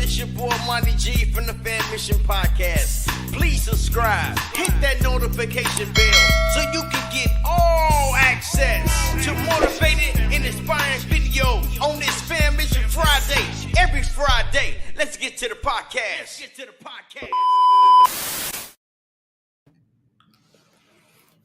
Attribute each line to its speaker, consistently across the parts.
Speaker 1: It's your boy Monty G from the Fan Mission Podcast. Please subscribe, hit that notification bell so you can get all access to motivated and inspiring videos on this Fan Mission Friday. Every Friday. Let's get to the podcast.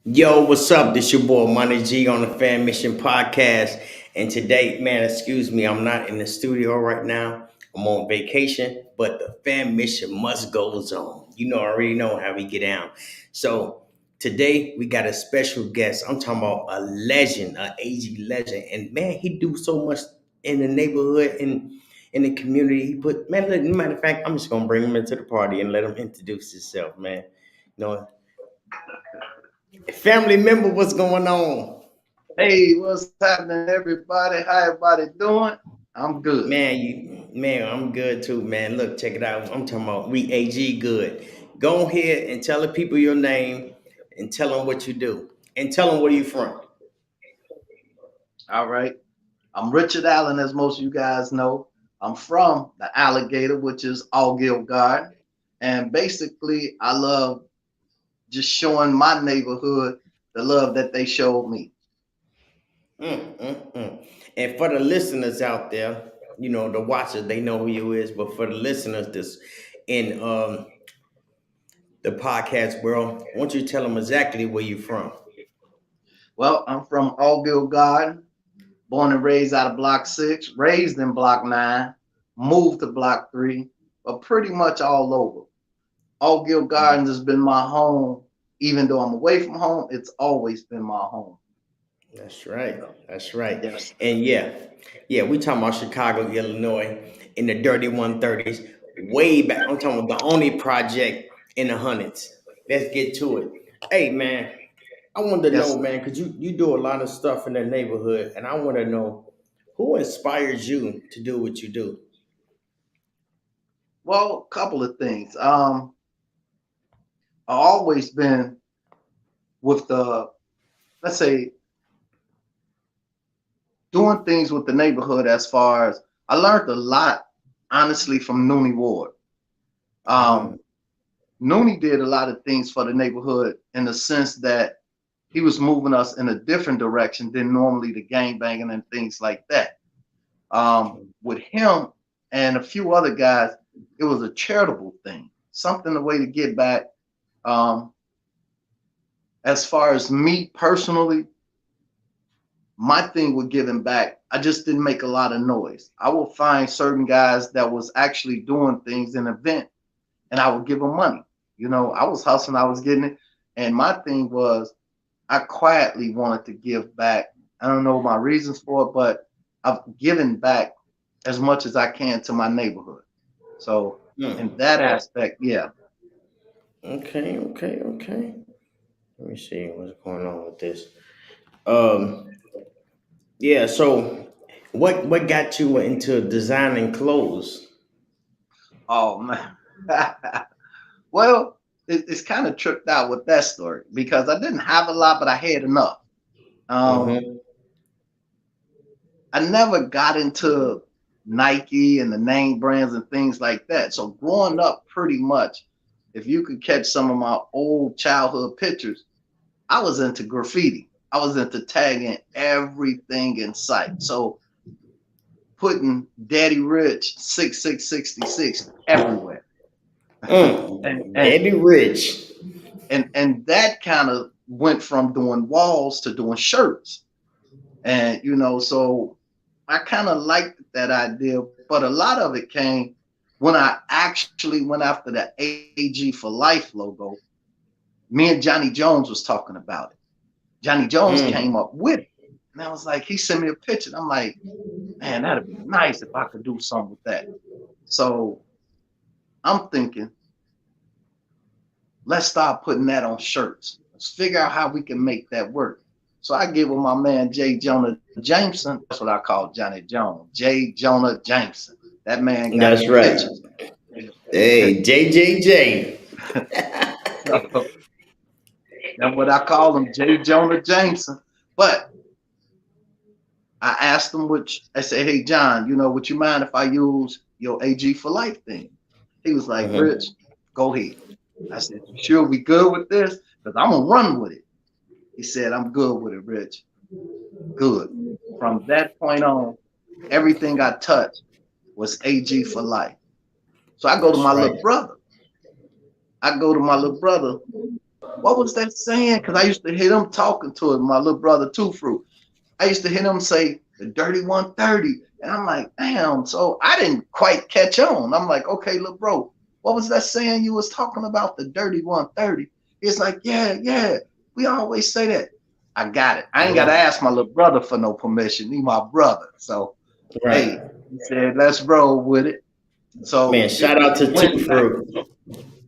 Speaker 1: Yo, what's up? This your boy Monty G on the Fan Mission Podcast. And today, man, excuse me, I'm not in the studio right now. I'm on vacation, but the Fan Mission must goes on. You know, I already know how we get down. So today we got a special guest. I'm talking about a legend, an AG legend. And man, he do so much in the neighborhood and in the community. He put, man, look, matter of fact, I'm just gonna bring him into the party and let him introduce himself, man. You know, family member, what's going on?
Speaker 2: Hey, what's happening, everybody? How everybody doing? I'm good.
Speaker 1: Man, I'm good too, man. Look, check it out. I'm talking about we AG good. Go ahead and tell the people your name and tell them what you do. And tell them where you from.
Speaker 2: All right. I'm Richard Allen, as most of you guys know. I'm from the Alligator, which is Allgill Garden. And basically, I love just showing my neighborhood the love that they showed me.
Speaker 1: And for the listeners out there, you know, the watchers, they know who you is. But for the listeners that's in the podcast world, I want you to tell them exactly where you're from.
Speaker 2: Well, I'm from Allgill Garden, born and raised out of Block 6, raised in Block 9, moved to Block 3, but pretty much all over. Allgill Gardens has been my home. Even though I'm away from home, it's always been my home.
Speaker 1: That's right. That's right.
Speaker 2: Yes.
Speaker 1: And yeah, we talking about Chicago, Illinois, in the dirty 130s, way back. I'm talking about the only project in the hundreds. Let's get to it. Hey, man, I wanted to know, man, because you do a lot of stuff in the neighborhood, and I want to know who inspires you to do what you do.
Speaker 2: Well, a couple of things. I've always been with the, let's say, doing things with the neighborhood. As far as I learned a lot, honestly, from Noonie Ward. Noonie did a lot of things for the neighborhood in the sense that he was moving us in a different direction than normally the gangbanging and things like that. With him and a few other guys, it was a charitable thing, something, a way to get back. As far as me personally, my thing with giving back, I just didn't make a lot of noise. I will find certain guys that was actually doing things in an event, and I would give them money. You know, I was hustling, I was getting it. And my thing was, I quietly wanted to give back. I don't know my reasons for it, but I've given back as much as I can to my neighborhood. So in that aspect, yeah.
Speaker 1: Okay. Let me see what's going on with this. Yeah, so what got you into designing clothes?
Speaker 2: Oh man. Well, it's kind of tripped out with that story because I didn't have a lot, but I had enough. I never got into Nike and the name brands and things like that. So growing up, pretty much, if you could catch some of my old childhood pictures, I was into graffiti. I was into tagging everything in sight. So putting Daddy Rich 6666 everywhere.
Speaker 1: Daddy Rich.
Speaker 2: And that kind of went from doing walls to doing shirts. And, you know, so I kind of liked that idea, but a lot of it came when I actually went after the AG for Life logo. Me and Johnny Jones was talking about it. Johnny Jones came up with it. And I was like, he sent me a picture. And I'm like, man, that'd be nice if I could do something with that. So I'm thinking, let's start putting that on shirts. Let's figure out how we can make that work. So I get with my man, J. Jonah Jameson. That's what I call Johnny Jones. J. Jonah Jameson. That man got
Speaker 1: That's right.
Speaker 2: pictures.
Speaker 1: Hey, JJJ.
Speaker 2: That's what I call him, J. Jonah Jameson. But I asked him, I said, hey, John, you know, would you mind if I use your AG for life thing. He was like, Rich,
Speaker 1: Mm-hmm.
Speaker 2: go ahead. I said, you sure we good with this? Because I'm gonna run with it. He said, I'm good with it, Rich. Good. From that point on, everything I touched was AG for life. So I go to
Speaker 1: That's
Speaker 2: my
Speaker 1: right.
Speaker 2: little brother. I go to my little brother. What was that saying? Because I used to hear him talking to it, my little brother, Two Fruit. I used to hear him say the dirty 130. And I'm like, damn. So I didn't quite catch on. I'm like, okay, little bro, what was that saying you was talking about? The dirty 130. It's like, yeah, yeah. We always say that. I got it. I ain't got to
Speaker 1: Yeah.
Speaker 2: ask my little brother for no permission. He my brother. So,
Speaker 1: Right.
Speaker 2: hey, he said, let's roll with it.
Speaker 1: Man,
Speaker 2: So
Speaker 1: shout out
Speaker 2: it
Speaker 1: to Two
Speaker 2: went back.
Speaker 1: Fruit.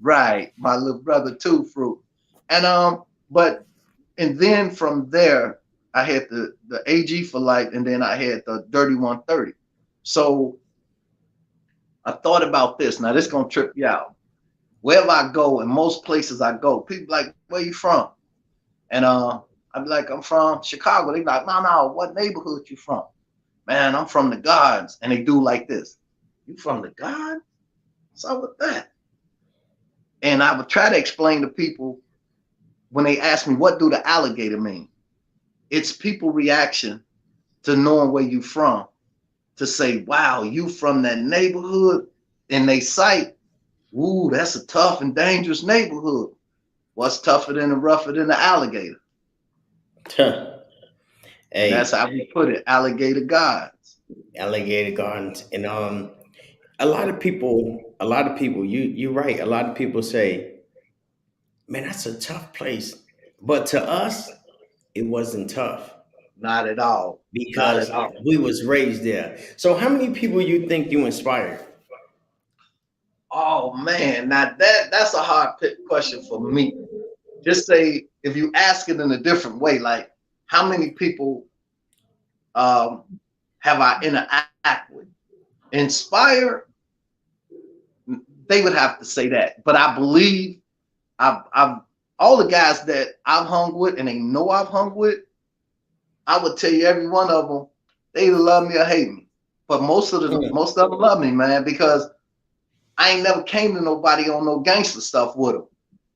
Speaker 2: Right. My little brother, Two Fruit. And, but, and then from there, I had the AG for life, and then I had the Dirty 130. So I thought about this. Now this gonna trip you out. Wherever I go, in most places I go, people like, where you from? And I'd be like, I'm from Chicago. They be like, no, no, what neighborhood you from? Man, I'm from the Gardens. And they do like this. You from the Gardens? What's up with that? And I would try to explain to people when they ask me, what do the alligator mean? It's people reaction to knowing where you from, to say, wow, you from that neighborhood, and they cite, ooh, that's a tough and dangerous neighborhood. What's tougher than the rougher than the alligator? And that's
Speaker 1: Hey,
Speaker 2: how we put it, alligator gods.
Speaker 1: Alligator Gardens, and a lot of people, you're right. A lot of people say, man, that's a tough place, but to us, it wasn't tough
Speaker 2: Not at all. Not at
Speaker 1: because
Speaker 2: all.
Speaker 1: we was raised there. So, how many people you think you inspired?
Speaker 2: Oh man, now that's a hard question for me. Just say if you ask it in a different way, like how many people um, have I interact with? Inspire, they would have to say that. But I believe I've all the guys that I've hung with and they know I've hung with, I would tell you every one of them, they either love me or hate me. But
Speaker 1: Mm,
Speaker 2: most of them love me, man, because I ain't never came to nobody on no gangster stuff with them.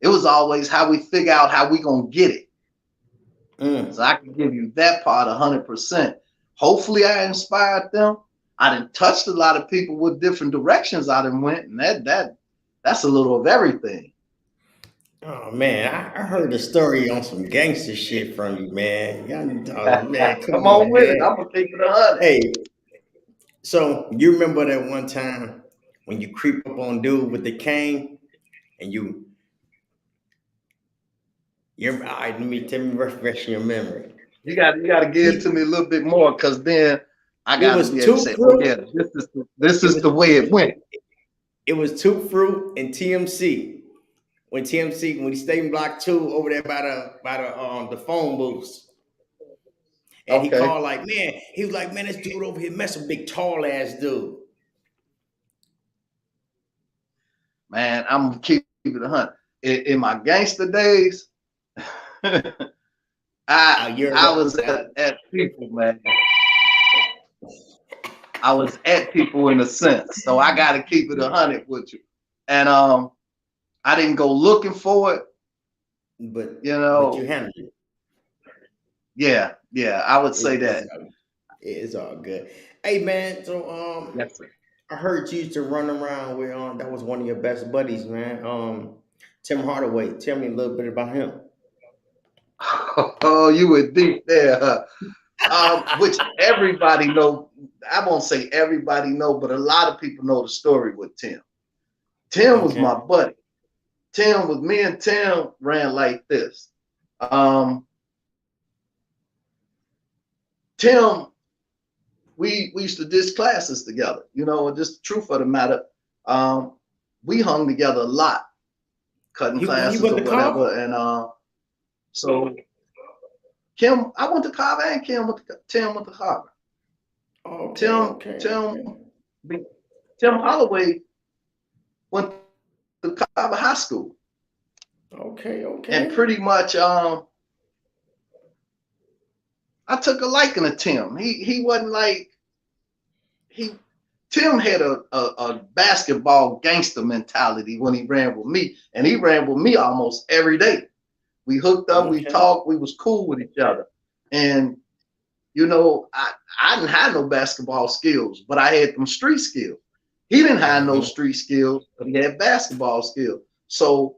Speaker 2: It was always how we figure out how we gonna get it. So
Speaker 1: mm.
Speaker 2: I can give you that part 100%. Hopefully I inspired them. I done touched a lot of people with different directions I done went, and that's a little of everything.
Speaker 1: Oh man, I heard a story on some gangster shit from you, man. Man, come
Speaker 2: Come on
Speaker 1: on,
Speaker 2: with it.
Speaker 1: man.
Speaker 2: I'm gonna keep it 100.
Speaker 1: Hey, so you remember that one time when you creep up on dude with the cane and you're all right, let me refresh your memory.
Speaker 2: You got to give it to
Speaker 1: He
Speaker 2: me a little bit more, because then I
Speaker 1: it
Speaker 2: got to
Speaker 1: was
Speaker 2: be able to
Speaker 1: two
Speaker 2: say, oh yeah,
Speaker 1: fruit.
Speaker 2: this
Speaker 1: It
Speaker 2: is
Speaker 1: was
Speaker 2: the way it went.
Speaker 1: it was two fruit and TMC. When he stayed in block two over there by the phone booths. And he
Speaker 2: Okay,
Speaker 1: called like, man, he was like, man, this dude over here messing big tall ass dude.
Speaker 2: man, I'm gonna keep it 100. In my gangster days, I
Speaker 1: You're
Speaker 2: I was
Speaker 1: right.
Speaker 2: at people, man. I was at people in a sense, so I got to keep it 100 with you. And I didn't go looking for it, you
Speaker 1: But you
Speaker 2: know.
Speaker 1: handled it.
Speaker 2: Yeah, yeah, I would say
Speaker 1: It's
Speaker 2: that.
Speaker 1: all good. Hey man, so
Speaker 2: Yes, sir.
Speaker 1: I heard you used to run around with that was one of your best buddies, man. Tim Hardaway. Tell me a little bit about him.
Speaker 2: Oh, you were deep there. Huh? Which everybody know. I won't say everybody know, but a lot of people know the story with Tim. Tim was
Speaker 1: Okay.
Speaker 2: my buddy. Tim was me and Tim ran like this. Um, Tim, we used to ditch classes together. You know, just the truth of the matter. Um, we hung together a lot, cutting
Speaker 1: He
Speaker 2: classes
Speaker 1: went
Speaker 2: or
Speaker 1: to Carver?
Speaker 2: whatever. And so Kim, I went to Carver, and Tim went to Harvard.
Speaker 1: Okay,
Speaker 2: Tim,
Speaker 1: okay,
Speaker 2: Tim,
Speaker 1: okay.
Speaker 2: Tim Holloway went to Carver High School,
Speaker 1: Okay,
Speaker 2: and
Speaker 1: okay.
Speaker 2: pretty much I took a liking to Tim. He wasn't like he Tim had a basketball gangster mentality when he ran with me, and he ran with me almost every day. We hooked up, we
Speaker 1: Okay.
Speaker 2: talked, we was cool with each other. And you know, I didn't have no basketball skills, but I had them street skills. He didn't have no
Speaker 1: Hmm.
Speaker 2: street skills, but he had basketball skills. So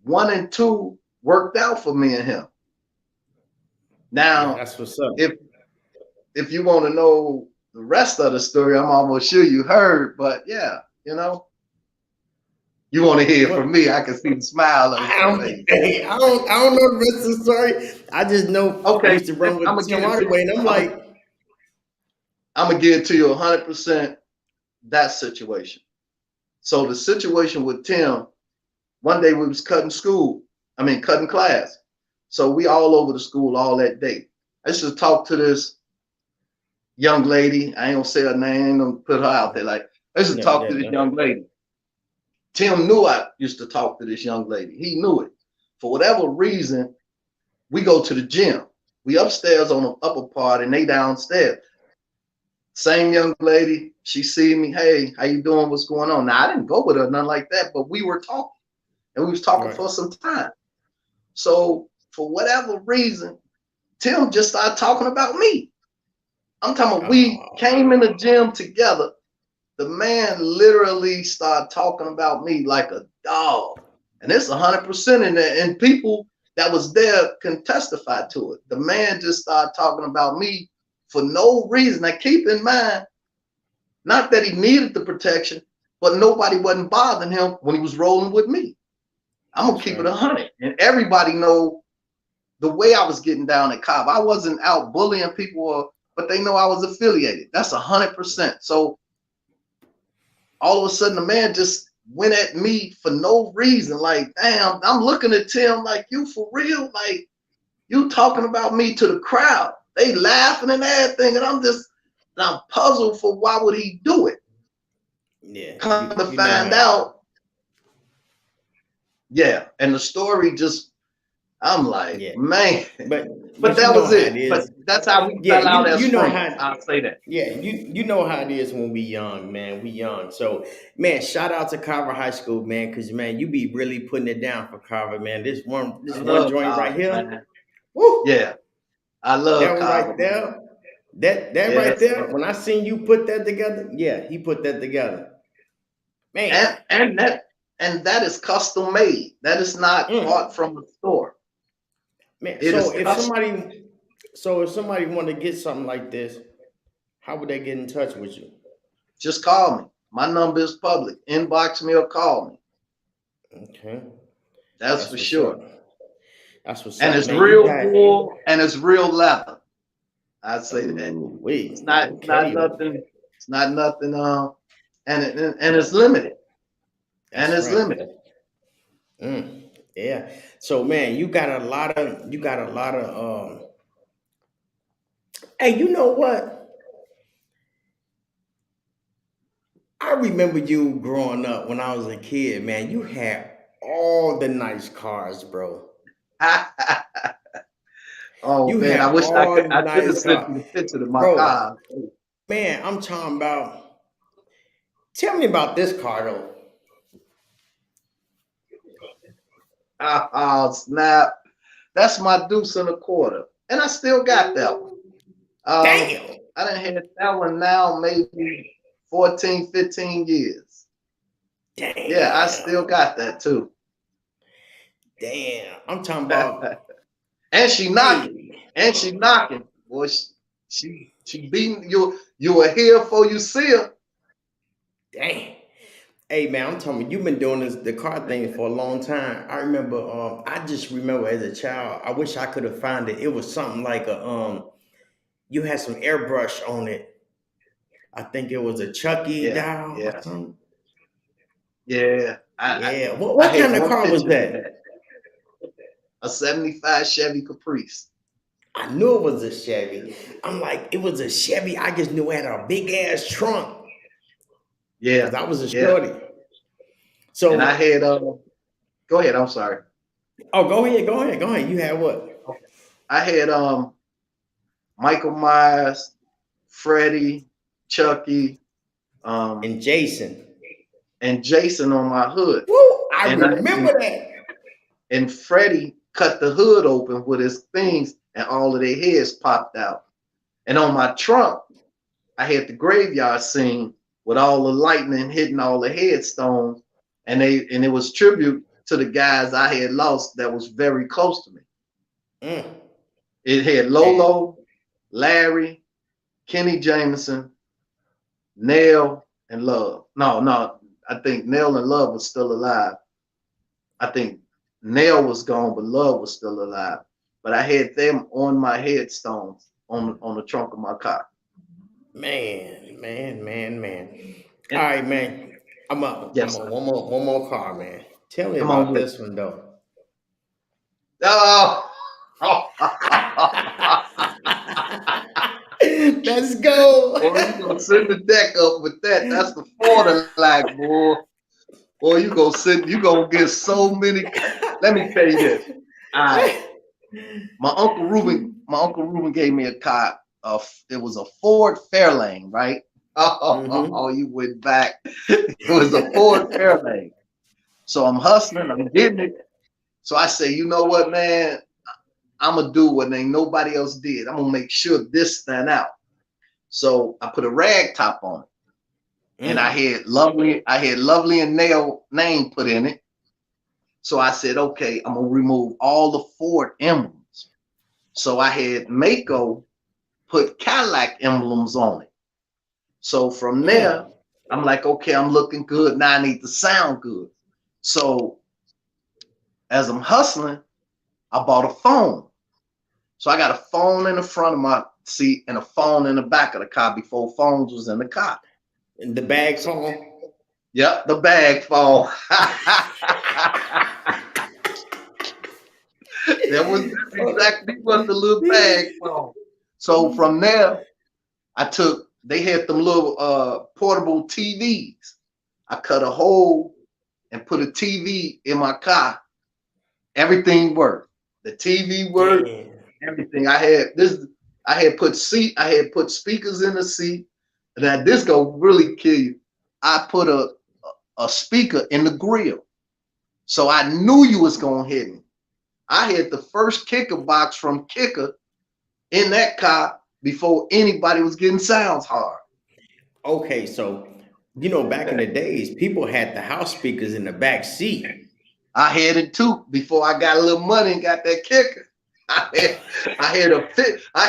Speaker 2: 1 and 2 worked out for me and him.
Speaker 1: Yeah,
Speaker 2: Now,
Speaker 1: that's what's up.
Speaker 2: if if you want to know the rest of the story, I'm almost sure you heard, but yeah, you know, you want to hear
Speaker 1: What?
Speaker 2: from me. I can see the smile on
Speaker 1: I
Speaker 2: your
Speaker 1: don't,
Speaker 2: face.
Speaker 1: hey, I don't know the rest of the story. I just know I
Speaker 2: Okay,
Speaker 1: used to run
Speaker 2: I'm
Speaker 1: with
Speaker 2: gonna
Speaker 1: Tim
Speaker 2: give it to you.
Speaker 1: Hardaway, and I'm like,
Speaker 2: I'm gonna give it to you 100% that situation. So the situation with Tim, one day we was cutting school, cutting class. So we all over the school all that day. I used to talk to this young lady. I ain't gonna say her name, I ain't gonna put her out there. Like I used to
Speaker 1: yeah,
Speaker 2: talk
Speaker 1: yeah,
Speaker 2: to this
Speaker 1: yeah.
Speaker 2: young lady. Tim knew I used to talk to this young lady. He knew it. For whatever reason, we go to the gym. We upstairs on the upper part and they downstairs. Same young lady, she see me, hey, how you doing? What's going on? Now I didn't go with her, nothing like that, but we were talking and we was talking
Speaker 1: Right.
Speaker 2: for some time. So for whatever reason, Tim just started talking about me. I'm talking about we
Speaker 1: Oh,
Speaker 2: came in the gym together. The man literally started talking about me like a dog. And it's 100% in there. And people that was there can testify to it. The man just started talking about me for no reason. Now keep in mind, not that he needed the protection, but nobody wasn't bothering him when he was rolling with me. I'm gonna
Speaker 1: that's
Speaker 2: keep it
Speaker 1: right.
Speaker 2: 100. And everybody know the way I was getting down at Cobb. I wasn't out bullying people, but they know I was affiliated. That's 100%. So all of a sudden, the man just went at me for no reason. Like, damn, I'm looking at Tim like, you for real? Like, you talking about me to the crowd. They laughing and everything. And I'm puzzled for why would he do it?
Speaker 1: Yeah,
Speaker 2: Come to
Speaker 1: you know
Speaker 2: find
Speaker 1: how.
Speaker 2: out, yeah. And the story just, I'm like,
Speaker 1: Yeah,
Speaker 2: man.
Speaker 1: but
Speaker 2: But
Speaker 1: you
Speaker 2: that
Speaker 1: know
Speaker 2: was
Speaker 1: how it
Speaker 2: it. But
Speaker 1: is.
Speaker 2: that's how we
Speaker 1: Yeah,
Speaker 2: fell out as
Speaker 1: you know
Speaker 2: friends.
Speaker 1: how.
Speaker 2: I'll say that.
Speaker 1: Yeah, you know how it is when we young, man. We young. So, man, shout out to Carver High School, man, because man, you be really putting it down for Carver, man.
Speaker 2: I
Speaker 1: This one
Speaker 2: love
Speaker 1: joint right
Speaker 2: Carver,
Speaker 1: here.
Speaker 2: man.
Speaker 1: Woo!
Speaker 2: Yeah, I love
Speaker 1: That one right
Speaker 2: Carver, man.
Speaker 1: there. That right
Speaker 2: Yes,
Speaker 1: there. When I seen you put that together, yeah, he put that together. Man.
Speaker 2: and that is custom made. That is not bought
Speaker 1: Mm.
Speaker 2: from the store.
Speaker 1: Man.
Speaker 2: It is custom.
Speaker 1: So if somebody want to get something like this, how would they get in touch with you?
Speaker 2: Just call me. My number is public. Inbox me or call me.
Speaker 1: Okay.
Speaker 2: That's
Speaker 1: That's
Speaker 2: for
Speaker 1: what's up.
Speaker 2: sure.
Speaker 1: That's what's
Speaker 2: And
Speaker 1: up,
Speaker 2: it's
Speaker 1: man. You
Speaker 2: real
Speaker 1: got
Speaker 2: wool and it's real leather. I'd say that.
Speaker 1: ooh
Speaker 2: It's
Speaker 1: wait.
Speaker 2: not
Speaker 1: Okay.
Speaker 2: nothing. It's not nothing. And it's limited. And
Speaker 1: That's
Speaker 2: it's
Speaker 1: right.
Speaker 2: limited.
Speaker 1: Mm, yeah. So man, you got a lot of hey, you know what? I remember you growing up when I was a kid, man. You had all the nice cars, bro.
Speaker 2: Oh
Speaker 1: You
Speaker 2: man, I
Speaker 1: had
Speaker 2: wish I
Speaker 1: all
Speaker 2: could.
Speaker 1: the
Speaker 2: I should have
Speaker 1: nice
Speaker 2: sent
Speaker 1: cars.
Speaker 2: you the picture of my
Speaker 1: Bro,
Speaker 2: car.
Speaker 1: man, I'm talking about tell me about this car though.
Speaker 2: Oh snap! That's my deuce and a quarter, and I still got that one.
Speaker 1: Damn.
Speaker 2: I done had that one now maybe 14, 15 years. Yeah, I still
Speaker 1: Damn.
Speaker 2: got that too.
Speaker 1: Damn. I'm talking about
Speaker 2: And she knocking.
Speaker 1: hey.
Speaker 2: And she knocking. Boy, she beating you. You were here before you see her.
Speaker 1: Damn. Hey man, I'm telling you, you've been doing the car thing for a long time. I remember, I just remember as a child, I wish I could have found it. It was something like you had some airbrush on it. I think it was a Chucky
Speaker 2: Yeah,
Speaker 1: doll or
Speaker 2: yeah,
Speaker 1: something.
Speaker 2: yeah.
Speaker 1: Yeah.
Speaker 2: I
Speaker 1: What
Speaker 2: had
Speaker 1: kind of
Speaker 2: one
Speaker 1: car was
Speaker 2: picture of
Speaker 1: that?
Speaker 2: that. A 75 Chevy Caprice.
Speaker 1: I knew it was a Chevy. I'm like, it was a Chevy. I just knew it had a big ass trunk because
Speaker 2: Yeah,
Speaker 1: I was a
Speaker 2: yeah.
Speaker 1: shorty.
Speaker 2: And I
Speaker 1: So,
Speaker 2: had go ahead, I'm sorry.
Speaker 1: oh, go ahead, go ahead, go ahead. You had what?
Speaker 2: I had Michael Myers, Freddie, Chucky, um,
Speaker 1: And Jason.
Speaker 2: and Jason on my hood.
Speaker 1: Woo! I
Speaker 2: And I
Speaker 1: remember that.
Speaker 2: and Freddie cut the hood open with his things, and all of their heads popped out. And on my trunk, I had the graveyard scene with all the lightning hitting all the headstones, and it was tribute to the guys I had lost that was very close to me.
Speaker 1: Mm,
Speaker 2: It had
Speaker 1: man.
Speaker 2: Lolo, Larry, Kenny Jameson, Nell, and Love. No, I think Nell and Love was still alive. I think Nell was gone, but Love was still alive. But I had them on my headstones on the trunk of my car.
Speaker 1: Man. All
Speaker 2: And
Speaker 1: right, man. I'm
Speaker 2: yes,
Speaker 1: a
Speaker 2: sir.
Speaker 1: one more car, man. Tell me
Speaker 2: Come on
Speaker 1: about
Speaker 2: with
Speaker 1: this one though.
Speaker 2: it.
Speaker 1: Let's go.
Speaker 2: Boy, you gonna send the deck up with that. That's the 40 lag, boy. Boy, you gonna get so many. Let me tell you this. I my Uncle Ruben gave me a car. It was a Ford Fairlane, right? Oh,
Speaker 1: Mm-hmm.
Speaker 2: you went back. It was a Ford Fairlane. So I'm hustling, I'm getting it. So I say, you know what, man? I'm gonna do what ain't nobody else did. I'm gonna make sure this stand out. So I put a rag top on it, and
Speaker 1: Mm.
Speaker 2: I had Lovely and Nail name put in it. So I said, okay, I'm gonna remove all the Ford emblems. So I had Mako put Cadillac emblems on it. So from there,
Speaker 1: Mm.
Speaker 2: I'm like, okay, I'm looking good. Now I need to sound good. So as I'm hustling, I bought a phone. So I got a phone in the front of my seat and a phone in the back of the car before phones was in the car.
Speaker 1: And the bag
Speaker 2: So,
Speaker 1: phone.
Speaker 2: yep, the bag phone. That's exactly what the little bag phone. So from there, they had them little portable TVs. I cut a hole and put a TV in my car. Everything worked. The TV worked,
Speaker 1: Damn.
Speaker 2: everything. I had put speakers in the seat. Now this gonna really kill you. I put a speaker in the grill. So I knew you was gonna hit me. I had the first kicker box from Kicker in that car before anybody was getting sounds hard.
Speaker 1: Okay, so back in the days, people had the house speakers in the back seat.
Speaker 2: I had it too before I got a little money and got that kicker. I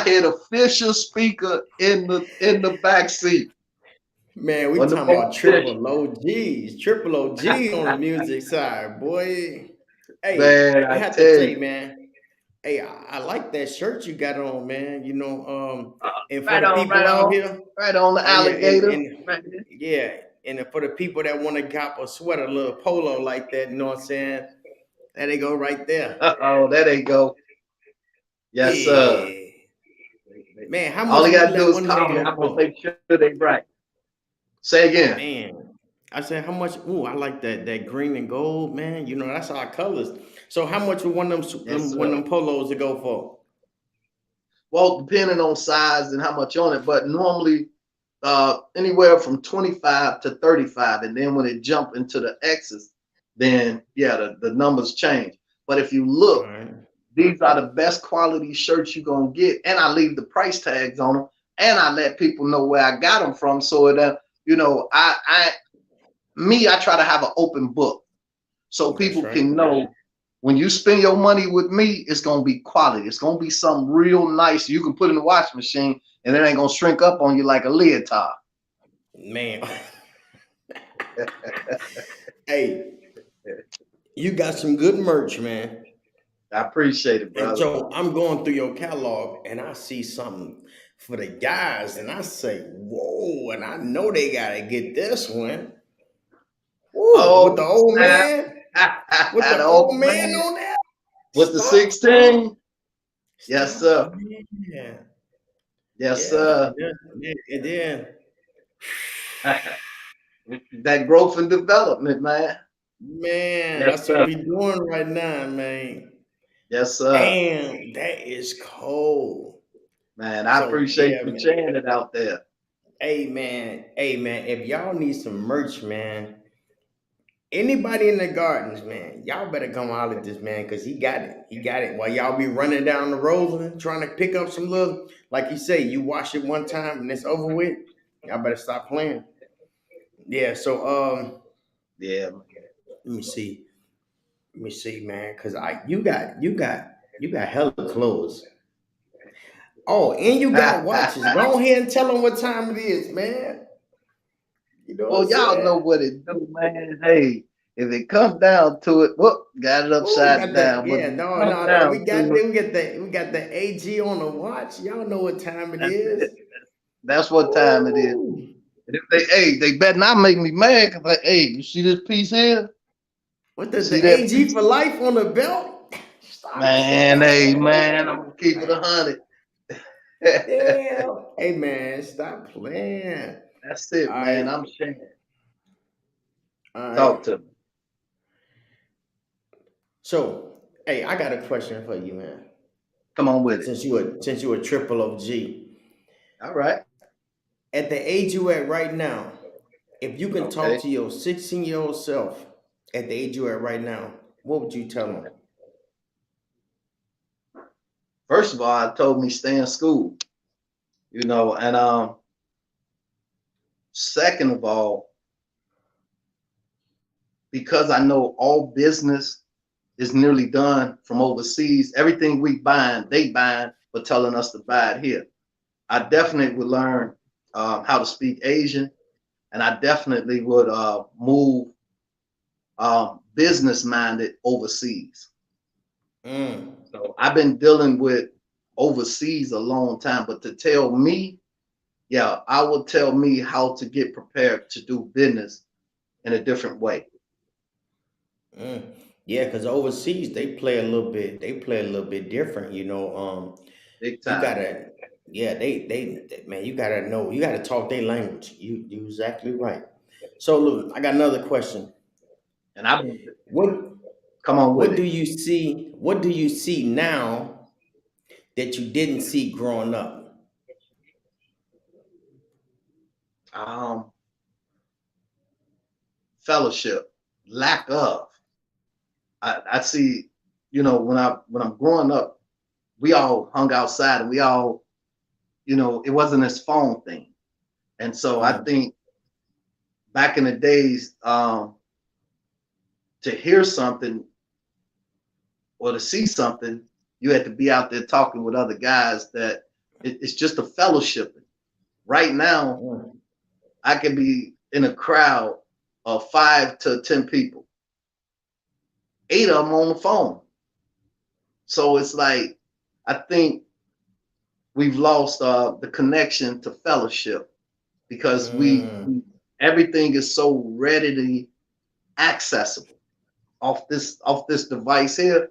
Speaker 2: had a Fisher speaker in the back seat.
Speaker 1: Man, we
Speaker 2: One of
Speaker 1: talking
Speaker 2: them
Speaker 1: about
Speaker 2: Fisher.
Speaker 1: triple OG on the music side, boy. Hey,
Speaker 2: Man,
Speaker 1: I
Speaker 2: I
Speaker 1: have to
Speaker 2: tell
Speaker 1: say,
Speaker 2: you.
Speaker 1: man. Hey, I like that shirt you got on, man. And for
Speaker 2: Right
Speaker 1: the
Speaker 2: on,
Speaker 1: people
Speaker 2: right
Speaker 1: out
Speaker 2: on.
Speaker 1: here,
Speaker 2: Right on the
Speaker 1: oh yeah,
Speaker 2: alligator.
Speaker 1: and
Speaker 2: Right there.
Speaker 1: yeah, and for the people that want to cop a sweater, a little polo like that, you know what I'm saying? There they go right there.
Speaker 2: Oh, there they go. Yes, sir.
Speaker 1: Yeah, man. How
Speaker 2: All
Speaker 1: much
Speaker 2: you
Speaker 1: would you
Speaker 2: gotta do
Speaker 1: let
Speaker 2: is
Speaker 1: one of them
Speaker 2: call me.
Speaker 1: go
Speaker 2: I'm gonna
Speaker 1: for?
Speaker 2: make sure they right. Say again.
Speaker 1: Man, I said how much? Ooh, I like that green and gold, man. That's our colors. So how much would
Speaker 2: Yes,
Speaker 1: one of
Speaker 2: sir.
Speaker 1: them polos to go for?
Speaker 2: Well, depending on size and how much on it, but normally anywhere from 25 to 35. And then when it jump into the X's, then yeah, the numbers change. But if you
Speaker 1: All
Speaker 2: look,
Speaker 1: right.
Speaker 2: these are the best quality shirts you're gonna get. And I leave the price tags on them, and I let people know where I got them from. So that I try to have an open book so
Speaker 1: That's
Speaker 2: people
Speaker 1: right.
Speaker 2: can know when you spend your money with me, it's gonna be quality. It's gonna be something real nice you can put in the washing machine, and it ain't gonna shrink up on you like a leotard.
Speaker 1: Man, hey, you got some good merch, man.
Speaker 2: I appreciate it,
Speaker 1: And
Speaker 2: brother.
Speaker 1: so I'm going through your catalog and I see something for the guys, and I say, whoa, and I know they gotta get this one. Woo, with
Speaker 2: Oh,
Speaker 1: the old
Speaker 2: snap.
Speaker 1: man, with
Speaker 2: The
Speaker 1: the
Speaker 2: old
Speaker 1: old man
Speaker 2: man
Speaker 1: on that.
Speaker 2: with the
Speaker 1: Stop,
Speaker 2: 16. Yes,
Speaker 1: stop,
Speaker 2: sir.
Speaker 1: man.
Speaker 2: Yes,
Speaker 1: Yeah,
Speaker 2: sir.
Speaker 1: and then
Speaker 2: That growth and development, man.
Speaker 1: man,
Speaker 2: Yes,
Speaker 1: that's what
Speaker 2: sir.
Speaker 1: we doing right now, man.
Speaker 2: Yes, sir.
Speaker 1: Damn, that is cold.
Speaker 2: Man, I
Speaker 1: So
Speaker 2: appreciate
Speaker 1: yeah,
Speaker 2: you
Speaker 1: man.
Speaker 2: sharing it out there.
Speaker 1: Hey man, if y'all need some merch, man, anybody in the gardens, man, y'all better come holler at this man because he got it. He got it. While y'all be running down the road and trying to pick up some little, like you say, you wash it one time and it's over with. Y'all better stop playing. Yeah. So
Speaker 2: Yeah.
Speaker 1: let me see. Let me see, man, because you got hella clothes. Oh, and you got watches. Go ahead and tell them what time it is, man. You know what I'm
Speaker 2: Well, y'all know
Speaker 1: saying?
Speaker 2: what it do, man. Hey, if it comes down to it, whoop, got it
Speaker 1: Oh, we
Speaker 2: upside
Speaker 1: got the
Speaker 2: down. But if
Speaker 1: yeah,
Speaker 2: it
Speaker 1: no,
Speaker 2: comes
Speaker 1: no, no.
Speaker 2: down to it,
Speaker 1: We got the AG on the watch. Y'all know what time it
Speaker 2: that's it.
Speaker 1: is.
Speaker 2: That's what time it is.
Speaker 1: Ooh.
Speaker 2: And if they better not make me mad. Cause like, hey, you see this piece here?
Speaker 1: What
Speaker 2: You
Speaker 1: does
Speaker 2: see
Speaker 1: the
Speaker 2: that
Speaker 1: AG
Speaker 2: piece?
Speaker 1: for life on the belt? Stop
Speaker 2: Man, hey, man, I'm
Speaker 1: playing.
Speaker 2: gonna keep it 100.
Speaker 1: Damn. Hey man, stop playing.
Speaker 2: That's
Speaker 1: All
Speaker 2: it, man.
Speaker 1: right.
Speaker 2: I'm sharing.
Speaker 1: All
Speaker 2: Talk
Speaker 1: right.
Speaker 2: to me.
Speaker 1: So, hey, I got a question for you, man.
Speaker 2: Come on with it.
Speaker 1: Since you a triple OG,
Speaker 2: All right.
Speaker 1: at the age you at right now, if you can talk
Speaker 2: Okay.
Speaker 1: to your 16-year-old self at the age you at right now, what would you tell him?
Speaker 2: First of all, I told me stay in school, and second of all, because I know all business is nearly done from overseas, everything we buying, they buying, but telling us to buy it here. I definitely would learn how to speak Asian, and I definitely would move business minded overseas.
Speaker 1: Mm.
Speaker 2: So I've been dealing with overseas a long time, but to tell me, yeah, I will tell me how to get prepared to do business in a different way.
Speaker 1: Mm. Yeah, because overseas they play a little bit different,
Speaker 2: Big
Speaker 1: you
Speaker 2: time.
Speaker 1: gotta yeah, man, you gotta talk their language. You exactly right. So look, I got another question.
Speaker 2: And I
Speaker 1: What
Speaker 2: come on with
Speaker 1: what do
Speaker 2: it.
Speaker 1: you see what do you see now that you didn't see growing up?
Speaker 2: Um, Fellowship, lack of. I see, when I'm growing up, we all hung outside and we all, it wasn't this phone thing. And so I
Speaker 1: Mm.
Speaker 2: think back in the days, to hear something or to see something, you had to be out there talking with other guys that it's just a fellowship. Right now,
Speaker 1: Mm.
Speaker 2: I can be in a crowd of 5 to 10 people, 8 of them on the phone. So it's like, I think we've lost the connection to fellowship because
Speaker 1: Mm.
Speaker 2: everything is so readily accessible off this device here.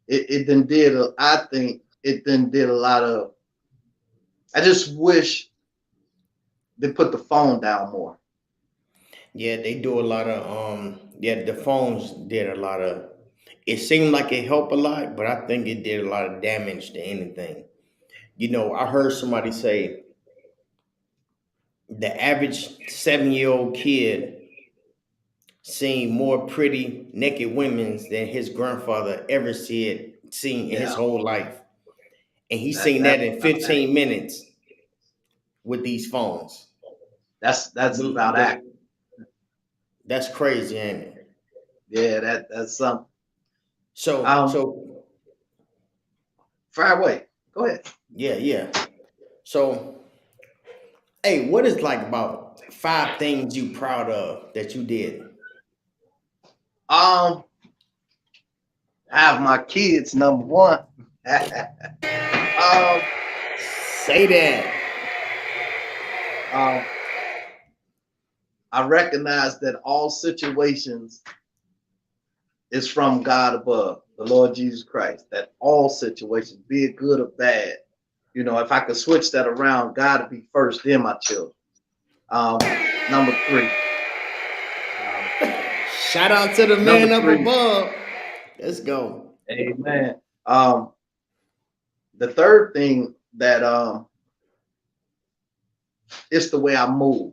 Speaker 2: It then did I think it then did a lot of. I just wish they put the phone down more.
Speaker 1: Yeah, they do a lot of yeah, the phones did a lot of it seemed like it helped a lot, but I think it did a lot of damage to anything. I heard somebody say the average 7-year-old kid seen more pretty naked women than his grandfather ever seen in his
Speaker 2: Yeah,
Speaker 1: whole life. And he
Speaker 2: that
Speaker 1: seen
Speaker 2: that
Speaker 1: that in 15 minutes with these phones.
Speaker 2: that's
Speaker 1: The,
Speaker 2: about act.
Speaker 1: the, that's crazy, ain't it?
Speaker 2: Yeah, that's something.
Speaker 1: So,
Speaker 2: Um,
Speaker 1: so
Speaker 2: fire away. Go ahead.
Speaker 1: yeah, yeah. So, hey, what is like about 5 things you proud of that you did?
Speaker 2: Um, have my kids number one. um,
Speaker 1: Say that.
Speaker 2: um, I recognize that all situations is from God above, the Lord Jesus Christ. That all situations, be it good or bad, if I could switch that around, God would be first, then my children. Number three. Um,
Speaker 1: Shout out to the
Speaker 2: number
Speaker 1: man up
Speaker 2: three.
Speaker 1: above. Let's go.
Speaker 2: Amen. The third thing that it's the way I move.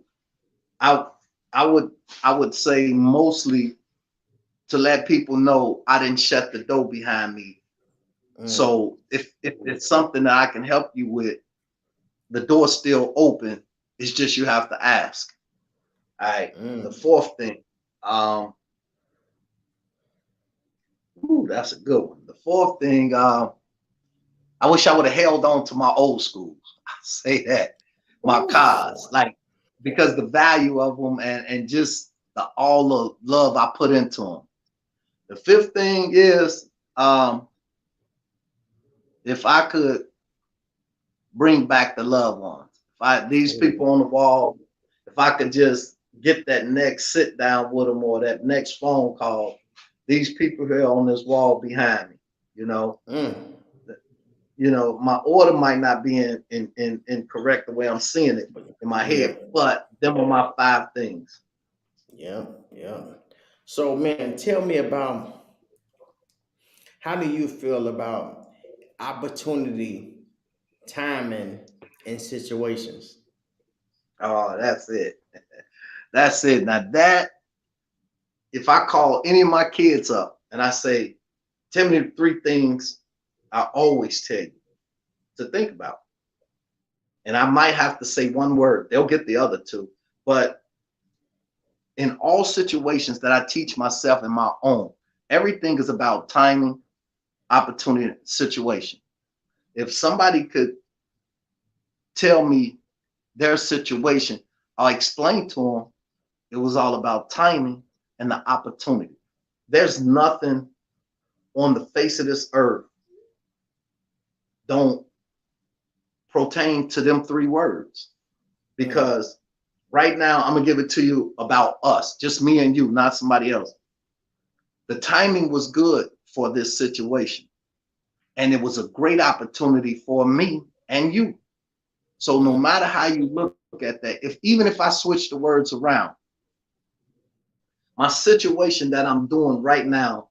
Speaker 2: I I would I would say mostly to let people know I didn't shut the door behind me.
Speaker 1: Mm,
Speaker 2: So if it's something that I can help you with, the door's still open. It's just you have to ask. All right. The
Speaker 1: mm.
Speaker 2: fourth thing, um, ooh, that's a good one. The fourth thing, I wish I would have held on to my old schools. I say that my
Speaker 1: Ooh,
Speaker 2: cars, like because the value of them and just all the love I put into them. The fifth thing is, if I could bring back the loved ones. If I these
Speaker 1: ooh,
Speaker 2: people on the wall, if I could just get that next sit down with them or that next phone call, these people here on this wall behind me, you know,
Speaker 1: mm.
Speaker 2: my order might not be in correct the way I'm seeing it in my
Speaker 1: Yeah,
Speaker 2: head, but them are my five things.
Speaker 1: yeah, yeah. So, man, tell me about how do you feel about opportunity, timing, and situations?
Speaker 2: Oh, that's it. That's it. Now that if I call any of my kids up and I say, tell me the three things I always tell you to think about. And I might have to say one word. They'll get the other two. But in all situations that I teach myself and my own, everything is about timing, opportunity, situation. If somebody could tell me their situation, I'll explain to them it was all about timing and the opportunity. There's nothing on the face of this earth don't pertain to them three words
Speaker 1: Mm,
Speaker 2: because right now I'm gonna give it to you about us, just me and you, not somebody else. The timing was good for this situation, and it was a great opportunity for me and you. So no
Speaker 1: mm.
Speaker 2: matter how you look at that, if even if I switch the words around, my situation that I'm doing right now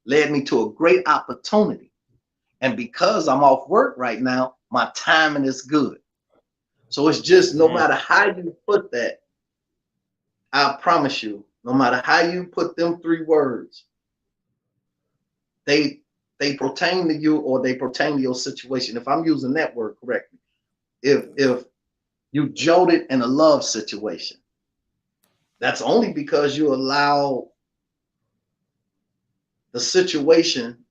Speaker 2: led me to a great opportunity. And because I'm off work right now, my timing is good. So it's just no
Speaker 1: Amen.
Speaker 2: matter how you put that, I promise you, no matter how you put them three words, they they pertain to you or they pertain to your situation. If I'm using that word correctly, if you jolted in a love situation, that's only because you allow the situation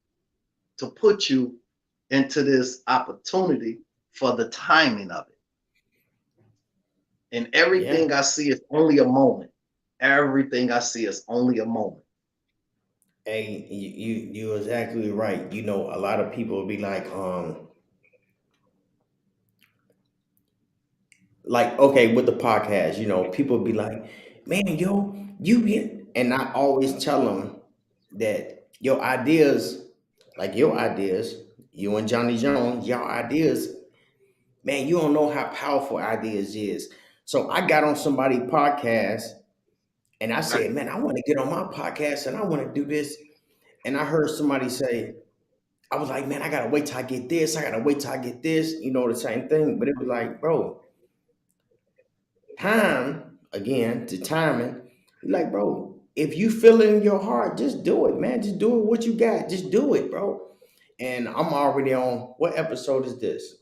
Speaker 2: to put you into this opportunity for the timing of it. And
Speaker 1: Yeah.
Speaker 2: everything I see is only a moment. Everything I see is only a moment.
Speaker 1: Hey, you're exactly right. You know, a lot of people will be like okay, with the podcast, you know, people be like, man, yo, you get, and I always tell them that your ideas, like your ideas, you and Johnny Jones, your ideas, man, you don't know how powerful ideas is. So I got on somebody's podcast and I said, man, I want to get on my podcast and I want to do this. And I heard somebody say, I was like, man, I gotta wait till I get this. I gotta wait till I get this. You know, the same thing. But it was like, bro, time again to timing. Like, bro, if you feel it in your heart, just do it, man. Just do it. What you got, just do it, bro. And I'm already on. What episode is this?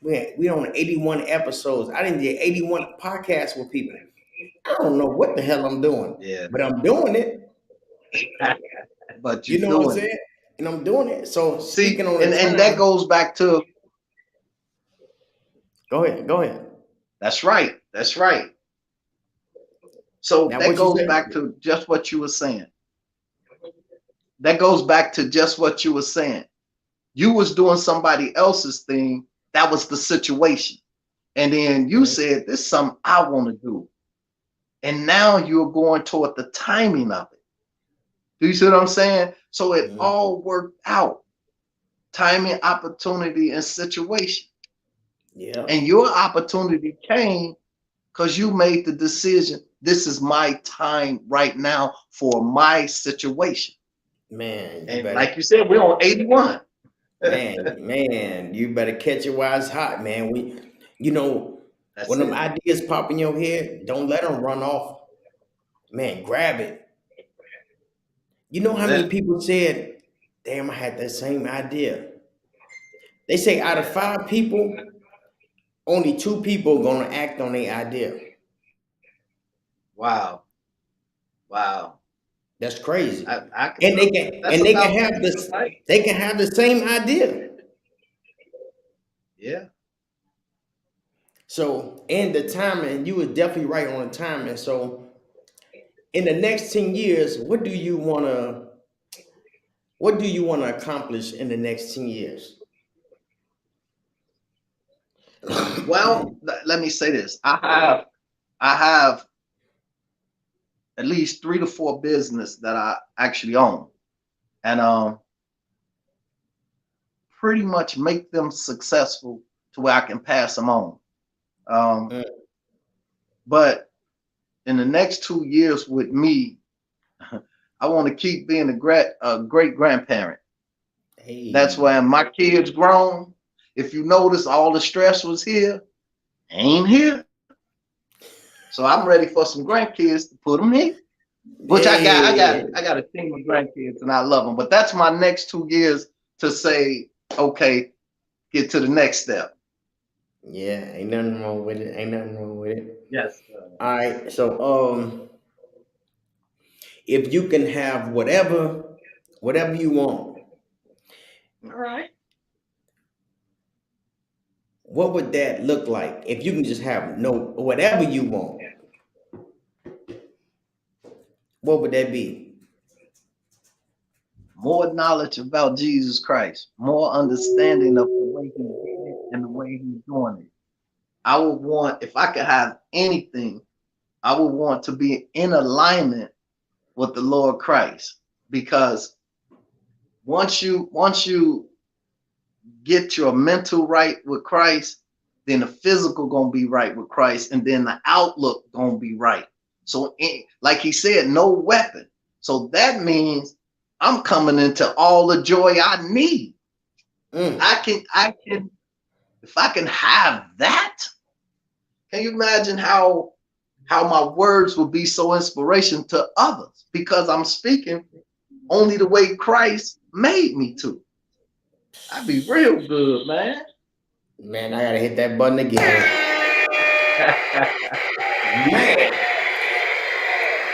Speaker 1: We on 81 episodes. I didn't get 81 podcasts with people. I don't know what the hell I'm doing,
Speaker 2: Yeah.
Speaker 1: but I'm doing it.
Speaker 2: But
Speaker 1: You
Speaker 2: you're
Speaker 1: know what I'm
Speaker 2: doing it.
Speaker 1: saying? And I'm doing it. So
Speaker 2: See,
Speaker 1: speaking on the
Speaker 2: and that
Speaker 1: time,
Speaker 2: goes back to
Speaker 1: go ahead, go ahead.
Speaker 2: that's right. That's right. So
Speaker 1: Now
Speaker 2: that
Speaker 1: what you
Speaker 2: goes
Speaker 1: say?
Speaker 2: back to just what you were saying. That goes back to just what you were saying. You was doing somebody else's thing. That was the situation. And then you
Speaker 1: Mhm.
Speaker 2: said, this is something I want to do. And now you're going toward the timing of it. Do you see what I'm saying? So it
Speaker 1: Mhm.
Speaker 2: all worked out. Timing, opportunity, and situation.
Speaker 1: Yeah,
Speaker 2: And your opportunity came because you made the decision. This is my time right now for my situation.
Speaker 1: man, you
Speaker 2: And
Speaker 1: better,
Speaker 2: like you said, we're on 81.
Speaker 1: man, you better catch it while it's hot, man. You know,
Speaker 2: That's
Speaker 1: When them
Speaker 2: it.
Speaker 1: ideas pop in your head, don't let them run off. Man, grab it. You know how many
Speaker 2: That
Speaker 1: people said, damn, I had that same idea. They say out of
Speaker 2: yeah.
Speaker 1: 5 people, only 2 people gonna act on their idea.
Speaker 2: Wow. Wow.
Speaker 1: That's crazy.
Speaker 2: I can
Speaker 1: And they
Speaker 2: tell.
Speaker 1: can
Speaker 2: That's
Speaker 1: and they can
Speaker 2: about
Speaker 1: have this,
Speaker 2: right.
Speaker 1: they can have the same idea.
Speaker 2: Yeah.
Speaker 1: So in the timing, you were definitely right on the timing. So in the next 10 years, what do you wanna accomplish in the next 10 years?
Speaker 2: Well, let me say this. I have at least 3 to 4 business that I actually own, and pretty much make them successful to where I can pass them on. Um,
Speaker 1: Mm,
Speaker 2: but in the next 2 years with me, I want to keep being a great grandparent. That's
Speaker 1: hey,
Speaker 2: when my kids grown. If you notice, all the stress was here, ain't here. So I'm ready for some grandkids to put them here. Which
Speaker 1: hey,
Speaker 2: I got a team of grandkids and I love them. But that's my next 2 years to say, okay, get to the next step.
Speaker 1: yeah, ain't nothing wrong with it. Ain't nothing wrong with it.
Speaker 2: Yes.
Speaker 1: All right, so if you can have whatever you want,
Speaker 2: All right.
Speaker 1: what would that look like? If you can just have no whatever you want, what would that be?
Speaker 2: More knowledge about Jesus Christ, more understanding of the way he did it and the way he's doing it. I would want, if I could have anything, I would want to be in alignment with the Lord Christ. Because once you get your mental right with Christ, then the physical gonna be right with Christ, and then the outlook gonna be right. So, like he said, no weapon. So that means I'm coming into all the joy I need.
Speaker 1: Mm,
Speaker 2: I can, if I can have that. Can you imagine how my words will be so inspiration to others because I'm speaking only the way Christ made me to? I'd be real good, man.
Speaker 1: man, I gotta hit that button again. Man,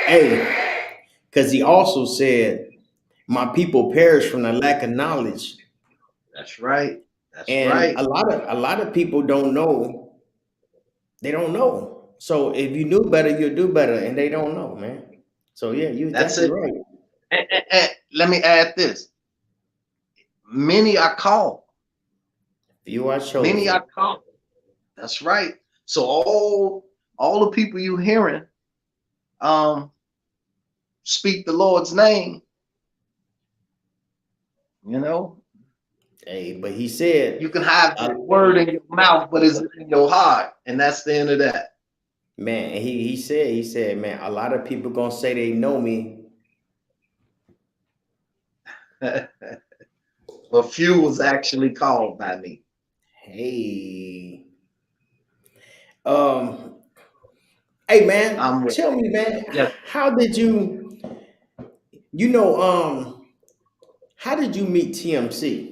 Speaker 1: hey, because he also said, "My people perish from the lack of knowledge,"
Speaker 2: That's right. That's
Speaker 1: and
Speaker 2: right.
Speaker 1: a lot of people don't know. They don't know. So if you knew better, you'll do better, and they don't know, man. So yeah, you're
Speaker 2: That's
Speaker 1: definitely
Speaker 2: it.
Speaker 1: right.
Speaker 2: And let me add this. Many are called.
Speaker 1: You are
Speaker 2: Many
Speaker 1: chosen.
Speaker 2: are called. That's right. So all the people you hearing um speak the Lord's name, you know,
Speaker 1: Hey, but he said,
Speaker 2: you can have
Speaker 1: uh,
Speaker 2: the word in your mouth, but it's in your heart. And that's the end of that.
Speaker 1: man, he said, man, a lot of people gonna say they know me.
Speaker 2: But few was actually called by me.
Speaker 1: Hey, um, hey, man,
Speaker 2: I'm
Speaker 1: tell me, man,
Speaker 2: yes.
Speaker 1: how did you know, how did you meet TMC?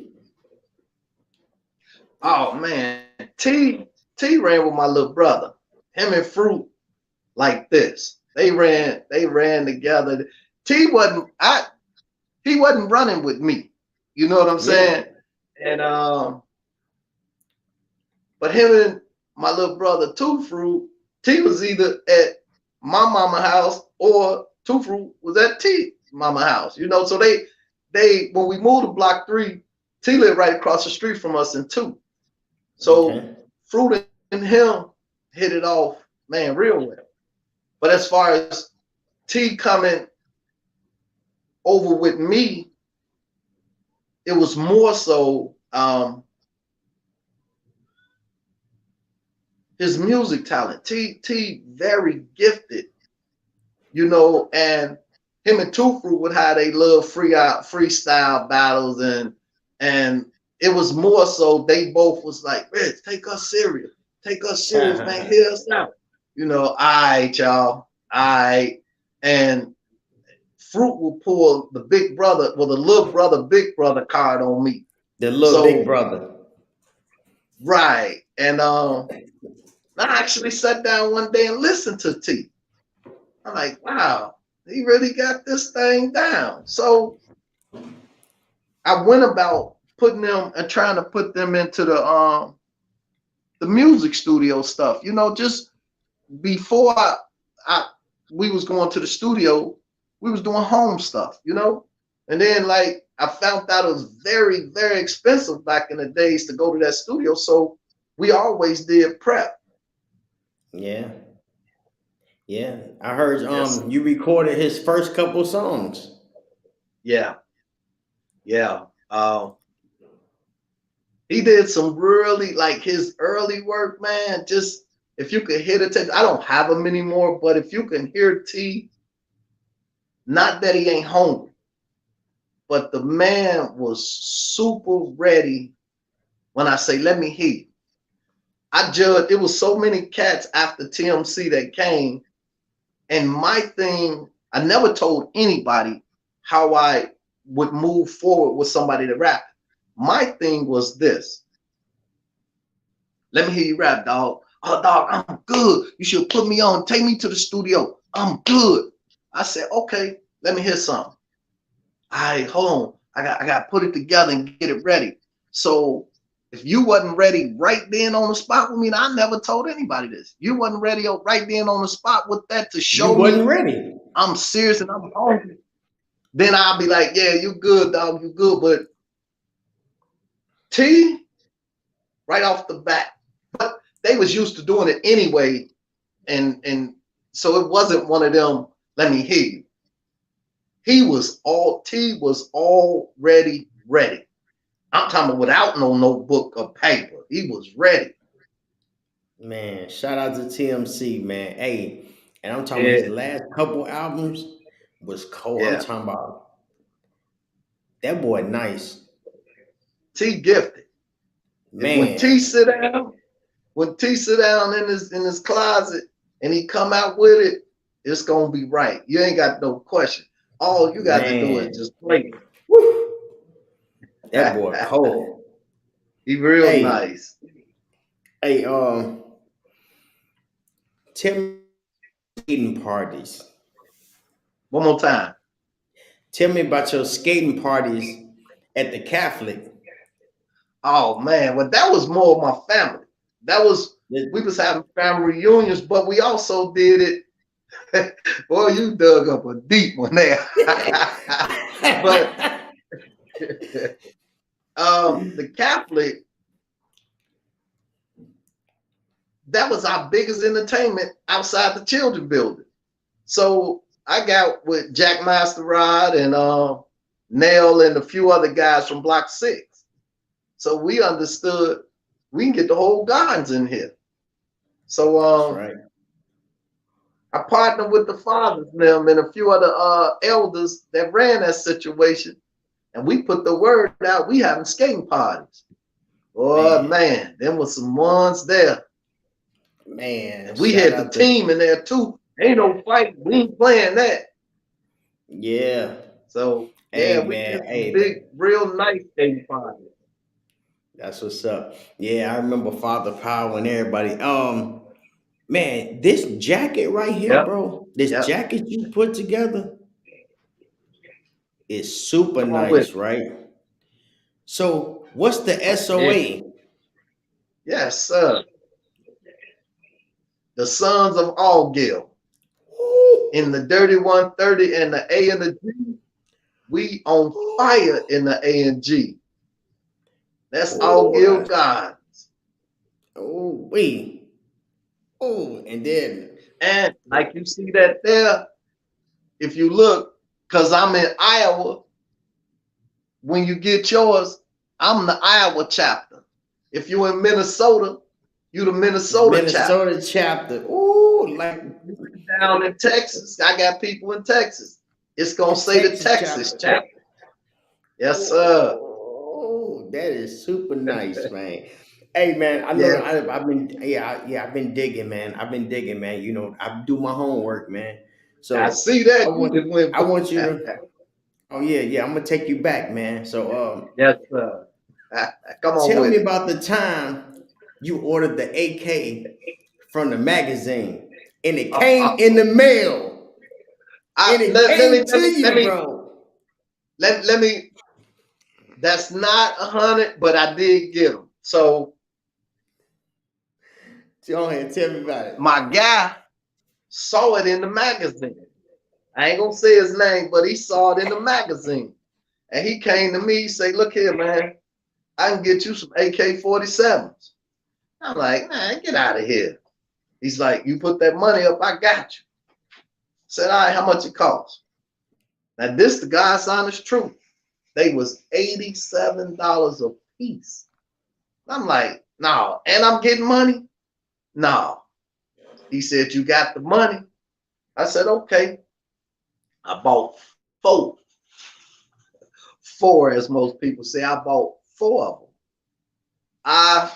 Speaker 2: Oh man. T ran with my little brother. Him and Fruit like this. They ran together. T wasn't I he wasn't running with me. You know what I'm
Speaker 1: Yeah,
Speaker 2: saying? And but him and my little brother Two Fruit, T was either at my mama house or Two Fruit was at T mama house. You know, so they when we moved to block 3, T lived right across the street from us in 2. So
Speaker 1: okay.
Speaker 2: Fruit and him hit it off, man, real well. But as far as T coming over with me, it was more so his music talent. T very gifted, you know, and him and Two Fruit would have they little freestyle battles, and it was more so they both was like, Rich, take us serious. Take us serious, man. Hear us out. All right, y'all. All right. And Fruit will pull the big brother, well, the little brother, big brother card on me.
Speaker 1: The little big
Speaker 2: So,
Speaker 1: brother.
Speaker 2: right. And I actually sat down one day and listened to T. I'm like, wow, he really got this thing down. So I went about putting them and trying to put them into the music studio stuff. Just before we was going to the studio, we was doing home stuff, and then like I found out it was very, very expensive back in the days to go to that studio. So we always did prep.
Speaker 1: Yeah. Yeah. I heard
Speaker 2: Yes.
Speaker 1: you recorded his first couple songs.
Speaker 2: Yeah. Yeah. He did some really like his early work, man. Just if you could hear the tape, I don't have them anymore, but if you can hear T, not that he ain't hungry, but the man was super ready. When I say, let me hear you. I judged, it was so many cats after TMC that came. And my thing, I never told anybody how I would move forward with somebody to rap. My thing was this. Let me hear you rap, dog. Oh, dog, I'm good. You should put me on. Take me to the studio. I'm good. I said, okay, let me hear something. All right, hold on. I got to put it together and get it ready. So if you wasn't ready right then on the spot with me, I never told anybody this. You wasn't ready right then on the spot with that to
Speaker 1: You
Speaker 2: show
Speaker 1: wasn't
Speaker 2: me
Speaker 1: ready.
Speaker 2: I'm serious and I'm hungry. Then I'll be like, yeah, you good, dog, you good. But T, right off the bat, but they was used to doing it anyway. And so it wasn't one of them, let me hear you. T was already ready. I'm talking about without no notebook or paper. He was ready.
Speaker 1: Man, shout out to TMC, man. Hey, and I'm talking about his
Speaker 2: Yeah,
Speaker 1: last couple albums was cold. I'm
Speaker 2: yeah.
Speaker 1: talking about that boy nice.
Speaker 2: T gifted. If when T
Speaker 1: Man,
Speaker 2: sit down, in his closet and he come out with it, it's gonna be right. You ain't got no question. All you got to do is
Speaker 1: man.
Speaker 2: just play
Speaker 1: Woo, that boy
Speaker 2: it.
Speaker 1: cold.
Speaker 2: He real
Speaker 1: Hey,
Speaker 2: nice.
Speaker 1: hey, tell me skating parties.
Speaker 2: One more time.
Speaker 1: Tell me about your skating parties at the Catholic.
Speaker 2: Oh man, well that was more of my family. That was we was having family reunions, but we also did it. Boy, you dug up a deep one there. But the Catholic, that was our biggest entertainment outside the children building. So I got with Jack Masterrod and Nail and a few other guys from Block 6. So we understood we can get the whole gardens in here. So
Speaker 1: That's right.
Speaker 2: I partnered with the fathers them and a few other elders that ran that situation, and we put the word out. We having skating parties. Oh
Speaker 1: Man,
Speaker 2: man, there was some ones there,
Speaker 1: man,
Speaker 2: and we
Speaker 1: shout
Speaker 2: had the
Speaker 1: out to
Speaker 2: team in there too. Ain't no fight. We ain't playing that.
Speaker 1: yeah.
Speaker 2: So yeah,
Speaker 1: Hey
Speaker 2: we
Speaker 1: man,
Speaker 2: did some
Speaker 1: hey,
Speaker 2: big, real nice skating parties.
Speaker 1: that's what's up. Yeah, I remember Father Power and everybody. Man, this jacket right here,
Speaker 2: Yep,
Speaker 1: bro. This
Speaker 2: yep.
Speaker 1: jacket you put together is super
Speaker 2: Come on with
Speaker 1: nice,
Speaker 2: it.
Speaker 1: right? So, what's the
Speaker 2: Yeah.
Speaker 1: SOA?
Speaker 2: Yes, sir. The sons of Algil in the Dirty 130 and the A and the G. We on fire in the A and G. That's
Speaker 1: Oh,
Speaker 2: Algil
Speaker 1: that's
Speaker 2: God.
Speaker 1: oh wait. Oh, and then
Speaker 2: And like you see that there, if you look, because I'm in Iowa, when you get yours, I'm the Iowa chapter. If you're in Minnesota, you the
Speaker 1: the
Speaker 2: Minnesota chapter.
Speaker 1: Minnesota chapter. Oh, like
Speaker 2: Down in Texas, I got people in Texas. It's gonna
Speaker 1: the
Speaker 2: say the
Speaker 1: Texas
Speaker 2: Texas
Speaker 1: chapter.
Speaker 2: chapter. Yes, sir.
Speaker 1: Oh, that is super nice, man. Hey man, I know
Speaker 2: Yeah,
Speaker 1: I've been I've been digging, man. I've been digging, man. You know, I do my homework, man.
Speaker 2: I
Speaker 1: So
Speaker 2: see
Speaker 1: I
Speaker 2: that you
Speaker 1: want
Speaker 2: just went.
Speaker 1: I want you to. Oh yeah, I'm gonna take you back, man. So
Speaker 2: Yes, sir. Come on
Speaker 1: tell
Speaker 2: with
Speaker 1: me
Speaker 2: it.
Speaker 1: about the time you ordered the AK from the magazine and it
Speaker 2: Uh, uh,
Speaker 1: came in the mail and it
Speaker 2: let me
Speaker 1: came to you, bro.
Speaker 2: let me. That's not 100, but I did get them. So
Speaker 1: Go ahead, tell me about it.
Speaker 2: my guy saw it in the magazine. I ain't gonna say his name, but he saw it in the magazine. And he came to me, say, look here, man, I can get you some AK-47s. I'm like, man, get out of here. He's like, you put that money up, I got you. Said, all right, how much it costs? Now this the God's honest truth. They was $87 a piece. I'm like, no, and I'm getting money? No. He said, you got the money? I said, okay. I bought four. Four, as most people say, I bought four of them. I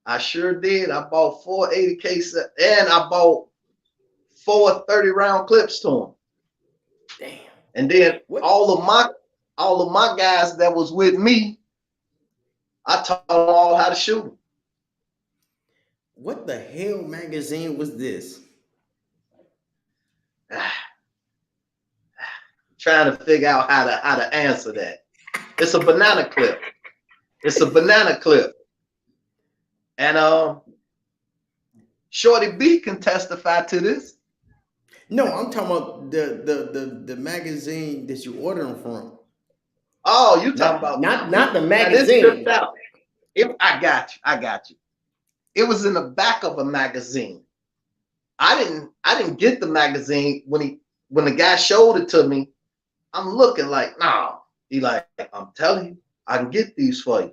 Speaker 2: I sure did. I bought four 80K and I bought four 30-round clips to them.
Speaker 1: Damn.
Speaker 2: And then
Speaker 1: What
Speaker 2: all of my guys that was with me, I taught them all how to shoot them.
Speaker 1: what the hell magazine was this?
Speaker 2: Trying to figure out how to answer that. It's a banana clip. It's a banana clip. And Shorty B can testify to this.
Speaker 1: No, I'm talking about the magazine that you ordered them from.
Speaker 2: Oh, you talking
Speaker 1: Not
Speaker 2: about
Speaker 1: not not the
Speaker 2: now this tripped
Speaker 1: magazine.
Speaker 2: out. I got you. It was in the back of a magazine. I didn't get the magazine when the guy showed it to me. I'm looking like, nah. He like, I'm telling you, I can get these for you.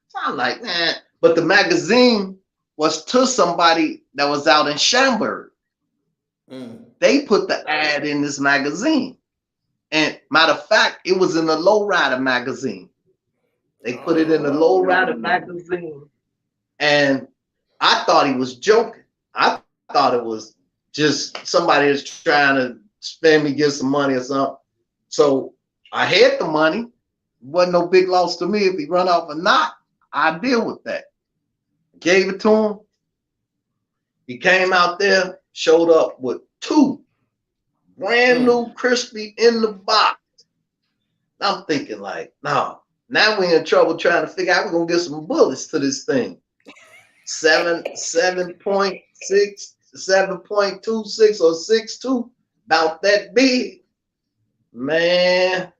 Speaker 2: So I'm like, man. But the magazine was to somebody that was out in Schaumburg.
Speaker 1: Mm.
Speaker 2: They put the ad in this magazine. And matter of fact, it was in the Lowrider magazine. They put it in the Lowrider
Speaker 1: Oh.
Speaker 2: magazine. And I thought he was joking. I thought it was just somebody that's trying to spend me, get some money or something. So I had the money. Wasn't no big loss to me if he run off or not. I deal with that. Gave it to him. He came out there, showed up with two brand
Speaker 1: Mm.
Speaker 2: new crispy in the box. I'm thinking like, no, now we're in trouble trying to figure out we're gonna get some bullets to this thing. 7.6, 7.26 or 6.2, about that big. Man,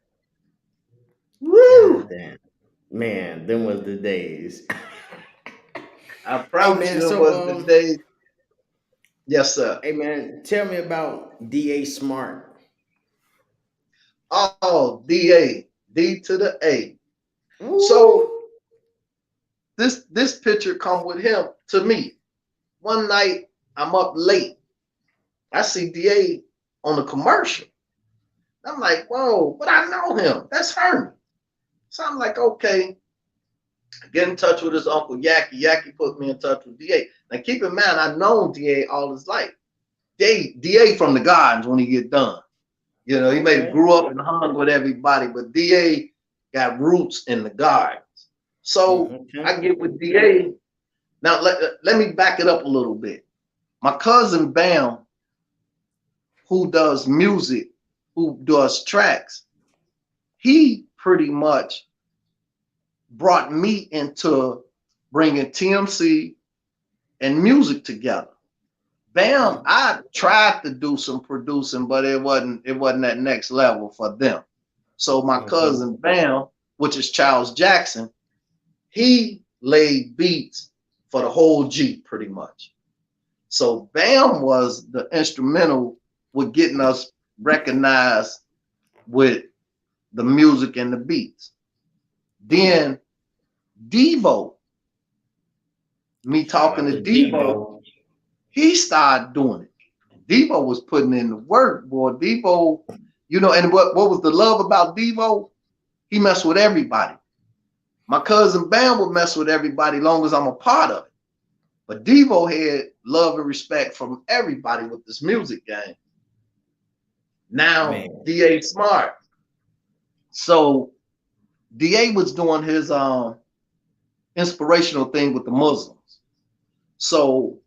Speaker 1: God
Speaker 2: woo!
Speaker 1: damn. Man, them was the days.
Speaker 2: I
Speaker 1: Hey
Speaker 2: promise
Speaker 1: man,
Speaker 2: you it
Speaker 1: so
Speaker 2: was the day. Yes, sir.
Speaker 1: hey man, tell me about DA Smart.
Speaker 2: Oh, DA, D to the A. So
Speaker 1: Woo!
Speaker 2: this picture come with him to me. One night I'm up late. I see DA on the commercial. I'm like, whoa, but I know him. That's Herman. So I'm like, okay, get in touch with his uncle Yaki. Yaki put me in touch with DA. Now keep in mind, I've known DA all his life. DA from the gardens when he get done. You know, he may have
Speaker 1: Okay.
Speaker 2: grew up and hung with everybody, but DA got roots in the gardens. So
Speaker 1: Okay.
Speaker 2: I get with DA. Now let me back it up a little bit. My cousin Bam, who does music, who does tracks, he pretty much brought me into bringing TMC and music together. Bam,
Speaker 1: Mm.
Speaker 2: I tried to do some producing, but it wasn't that next level for them. So my
Speaker 1: Okay.
Speaker 2: cousin Bam, which is Charles Jackson, he laid beats for the whole G pretty much. So Bam was the instrumental with getting us recognized with the music and the beats.
Speaker 1: Mm.
Speaker 2: Then Devo, me
Speaker 1: Shout
Speaker 2: talking
Speaker 1: out
Speaker 2: to
Speaker 1: to
Speaker 2: Devo,
Speaker 1: Devo.
Speaker 2: he started doing it. Devo was putting in the work, boy. Devo, and what was the love about Devo? He messed with everybody. My cousin Bam would mess with everybody long as I'm a part of it. But Devo had love and respect from everybody with this music game. Now
Speaker 1: Man,
Speaker 2: DA Smart. So DA was doing his inspirational thing with the Muslims. So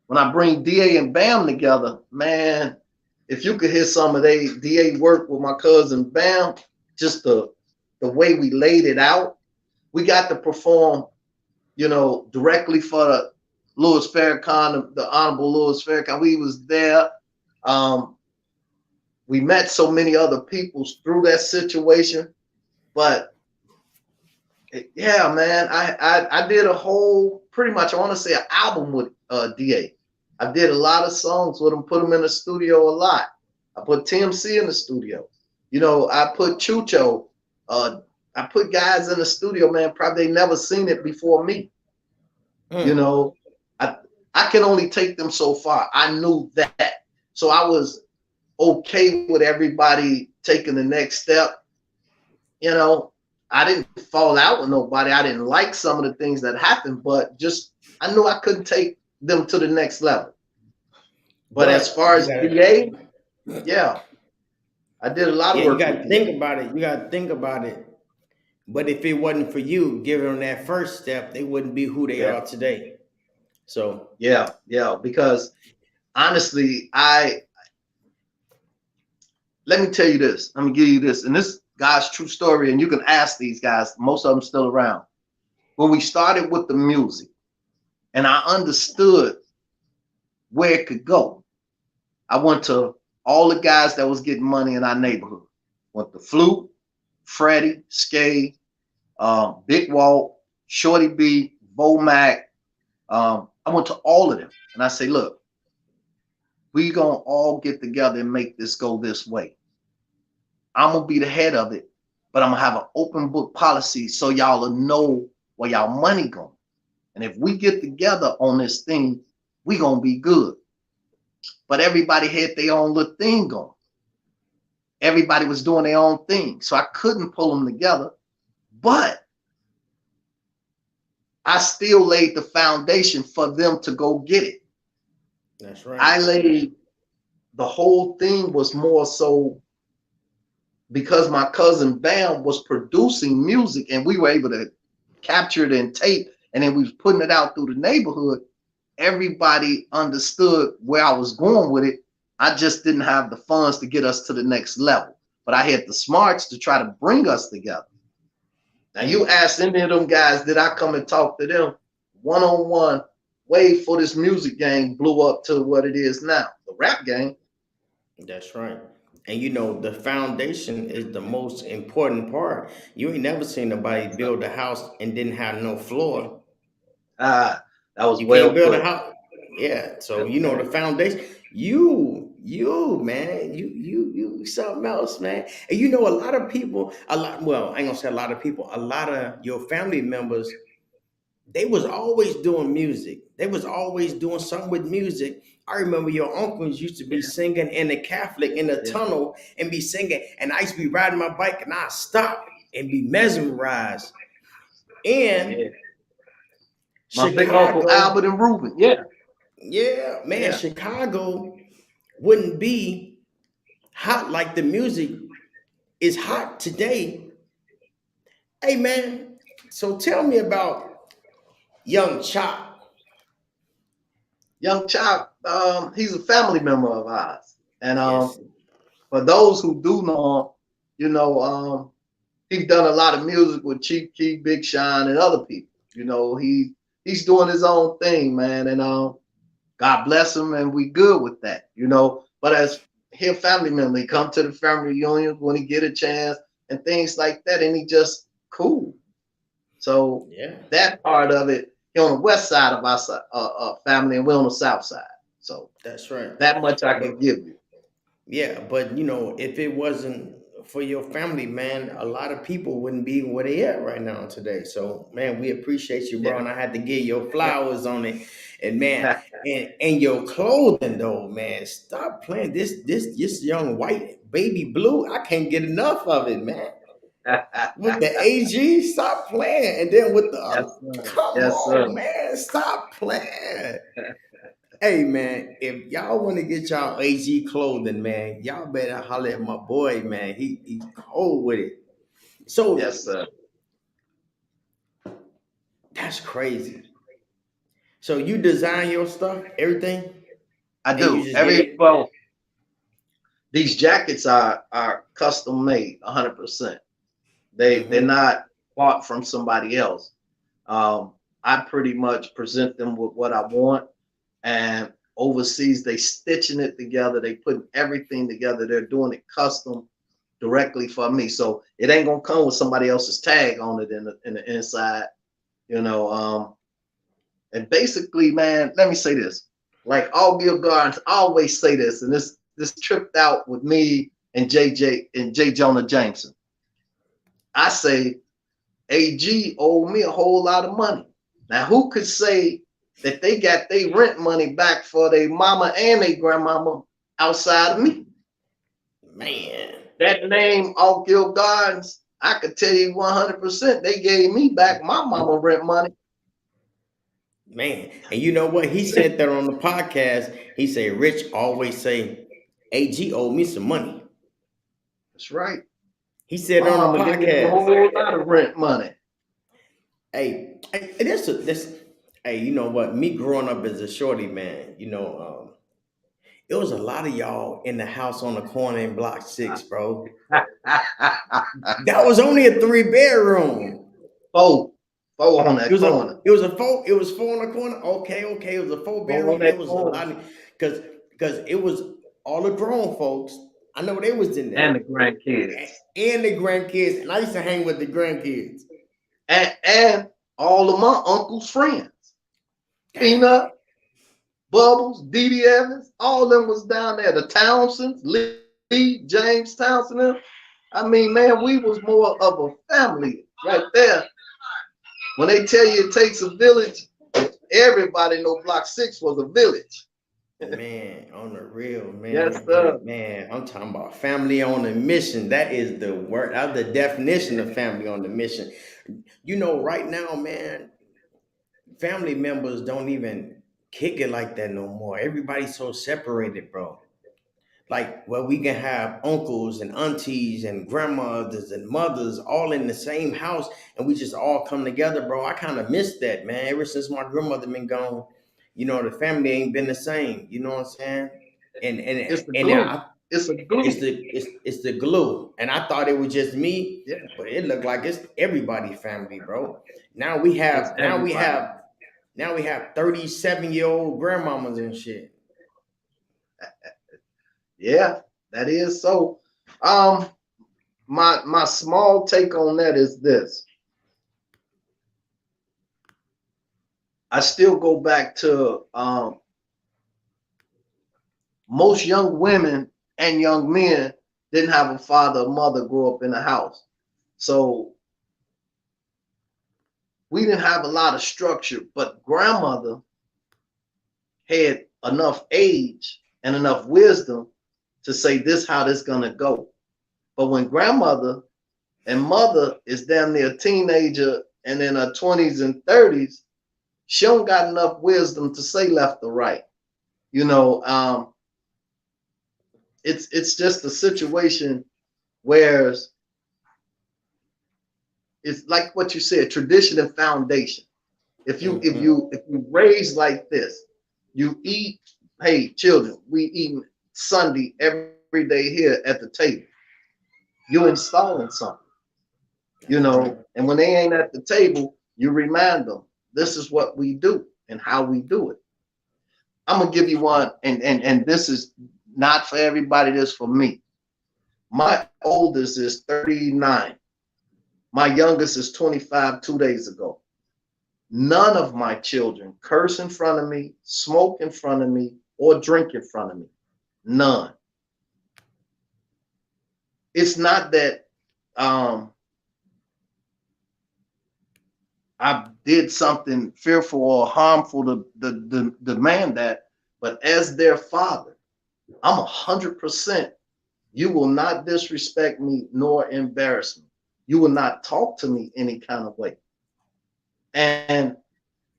Speaker 2: when I bring DA and Bam together, man, if you could hear some of they DA work with my cousin Bam, just the way we laid it out, we got to perform, directly for the Louis Farrakhan, the Honorable Louis Farrakhan. We was there. Um, we met so many other people through that situation, but yeah, man, I did a whole pretty much I want to say an album with DA. I did a lot of songs with him, put him in the studio a lot. I put TMC in the studio. I put Chucho. Uh, I put guys in the studio, man. Probably they never seen it before me. You
Speaker 1: mm,
Speaker 2: know, I I can only take them so far. I knew that, so I was okay with everybody taking the next step. You know, I didn't fall out with nobody. I didn't like some of the things that happened, but just I knew I couldn't take them to the next level. But as
Speaker 1: but
Speaker 2: far
Speaker 1: you
Speaker 2: as
Speaker 1: gotta,
Speaker 2: DA, yeah, I did a lot of
Speaker 1: yeah, you
Speaker 2: work with
Speaker 1: gotta
Speaker 2: DA.
Speaker 1: think about it. You gotta think about it. But if it wasn't for you giving them that first step, they wouldn't be who they
Speaker 2: Yeah,
Speaker 1: are today. So
Speaker 2: yeah, yeah. Because honestly, I let me tell you this. Let me give you this, and this God's true story. And you can ask these guys. Most of them still around. When we started with the music, and I understood where it could go, I went to all the guys that was getting money in our neighborhood. Went to Flute, Freddie, Skay, Big Walt, Shorty B, Vomac. I went to all of them, and I say, look, we gonna all get together and make this go this way. I'm gonna be the head of it, but I'm gonna have an open book policy so y'all will know where y'all money going. And if we get together on this thing, we gonna be good. But everybody had their own little thing going. Everybody was doing their own thing, so I couldn't pull them together. But I still laid the foundation for them to go get it.
Speaker 1: that's right.
Speaker 2: I laid the whole thing was more so because my cousin Bam was producing music and we were able to capture it in tape and then we was putting it out through the neighborhood. Everybody understood where I was going with it. I just didn't have the funds to get us to the next level, but I had the smarts to try to bring us together. Now you
Speaker 1: Mm,
Speaker 2: ask any of them guys, did I come and talk to them one on one? Way for this music game blew up to what it is now. The rap game.
Speaker 1: that's right. And the foundation is the most important part. You ain't never seen nobody build a house and didn't have no floor.
Speaker 2: Ah, that was
Speaker 1: You can't
Speaker 2: well
Speaker 1: build a
Speaker 2: put.
Speaker 1: house. Yeah. So
Speaker 2: Yeah.
Speaker 1: the foundation. You, man, you something else, man. And a lot of people, well, I ain't gonna say a lot of people, a lot of your family members, they was always doing music. They was always doing something with music. I remember your uncles used to be
Speaker 2: Yeah.
Speaker 1: singing in the Catholic in the
Speaker 2: Yeah.
Speaker 1: tunnel and be singing. And I used to be riding my bike and I stop and be mesmerized. And
Speaker 2: Yeah. My big uncle
Speaker 1: Chicago,
Speaker 2: Albert and Reuben. Yeah.
Speaker 1: yeah, man,
Speaker 2: Yeah.
Speaker 1: Chicago wouldn't be hot like the music is hot today. Hey, man, so tell me about Young Chop.
Speaker 2: Young Chop, he's a family member of ours. And
Speaker 1: Yes,
Speaker 2: for those who do know him, he's done a lot of music with Chief Keef, Big Sean, and other people. He's doing his own thing, man. And God bless him, and we good with that. But as his family member, he come to the family reunions when he get a chance and things like that, and he just cool. So
Speaker 1: yeah,
Speaker 2: that part of it, he on the west side of our family, and we're on the south side. So
Speaker 1: that's right.
Speaker 2: that much I can
Speaker 1: But
Speaker 2: give you.
Speaker 1: yeah, but if it wasn't for your family, man, a lot of people wouldn't be where they at right now today. So, man, we appreciate you, bro.
Speaker 2: Yeah.
Speaker 1: And I had to give your flowers on it. And man, and your clothing though, man. Stop playing this young white baby blue. I can't get enough of it, man. with the AG, stop playing. And then with the
Speaker 2: Yes, sir.
Speaker 1: come
Speaker 2: Yes, sir.
Speaker 1: on, man, stop playing. Hey man, if y'all want to get y'all AG clothing, man, y'all better holler at my boy, man. He's cold with it. So
Speaker 2: Yes, sir.
Speaker 1: that's crazy. So you design your stuff, everything,
Speaker 2: I
Speaker 1: and you
Speaker 2: do.
Speaker 1: just get
Speaker 2: Every
Speaker 1: it.
Speaker 2: well, these jackets are custom made 100%. They're
Speaker 1: Mm-hmm.
Speaker 2: not bought from somebody else. Um, I pretty much present them with what I want, and overseas they stitching it together. They putting everything together. They're doing it custom directly for me. So it ain't gonna come with somebody else's tag on it in the inside, you know. And basically, man, let me say this. Like all Gil Gardens always say this, and this tripped out with me and J. Jonah Jameson. I say AG owed me a whole lot of money. Now, who could say that they got their rent money back for their mama and their grandmama outside of me?
Speaker 1: Man,
Speaker 2: That name, All Gil Gardens, I could tell you 100% they gave me back my mama rent money.
Speaker 1: man. And you know what? He said that on the podcast. He said, Rich always say, AG owed me some money.
Speaker 2: That's right.
Speaker 1: He said it
Speaker 2: My
Speaker 1: on the
Speaker 2: mama gave me a
Speaker 1: podcast.
Speaker 2: whole lot of rent money.
Speaker 1: Hey, this. Hey, you know what? Me growing up as a shorty, man. It was a lot of y'all in the house on the corner in Block 6, bro. That was only a 3 bedroom.
Speaker 2: four, four on
Speaker 1: It
Speaker 2: that
Speaker 1: was a
Speaker 2: corner.
Speaker 1: it was a four. It was four in the corner. Okay. It was a four
Speaker 2: Four on
Speaker 1: bedroom.
Speaker 2: that
Speaker 1: It was a
Speaker 2: corner.
Speaker 1: lot of because it was all the grown folks. I know they was in there
Speaker 2: And the grandkids.
Speaker 1: and the grandkids. And I used to hang with the grandkids.
Speaker 2: And all of my uncle's friends.
Speaker 1: Damn.
Speaker 2: Peanut, Bubbles, Dee Dee Evans, all of them was down there. The Townsends, Lee, James Townsend. I mean, man, we was more of a family right there. When they tell you it takes a village, everybody know Block 6 was a village.
Speaker 1: Man, on the real,
Speaker 2: Yes,
Speaker 1: man,
Speaker 2: sir.
Speaker 1: and man, I'm talking about family on a mission. That is the word, that's the definition of family on the mission. Right now, man, family members don't even kick it like that no more. Everybody's so separated, bro. Like, where we can have uncles and aunties and grandmothers and mothers all in the same house and we just all come together, bro. I kind of miss that, man. Ever since my grandmother been gone, the family ain't been the same. You know what I'm saying? And
Speaker 2: It's the
Speaker 1: and
Speaker 2: glue.
Speaker 1: I,
Speaker 2: It's a
Speaker 1: it's
Speaker 2: glue.
Speaker 1: the glue. And I thought it was just me,
Speaker 2: Yeah,
Speaker 1: but it looked like it's everybody family, bro. Now
Speaker 2: it's everybody.
Speaker 1: we have 37-year-old grandmamas and shit.
Speaker 2: Yeah, that is so. Um, my small take on that is this. I still go back to most young women and young men didn't have a father or mother grow up in the house. So we didn't have a lot of structure, but grandmother had enough age and enough wisdom to say this how this gonna go. But when grandmother and mother is damn near a teenager and in her 20s and 30s, she don't got enough wisdom to say left or right. You know, it's just a situation where it's like what you said, tradition and foundation.
Speaker 1: Hmm.
Speaker 2: If you raise like this, you eat, hey, children, we eating Sunday every day here at the table. You installing something,
Speaker 1: That's right.
Speaker 2: and when they ain't at the table, you remind them this is what we do and how we do it. I'm gonna give you one, and this is not for everybody, this for me. My oldest is 39. My youngest is 25 2 days ago. None of my children curse in front of me, smoke in front of me, or drink in front of me. None. It's not that um, I did something fearful or harmful to demand that, but as their father, I'm 100%. You will not disrespect me nor embarrass me. You will not talk to me any kind of way. And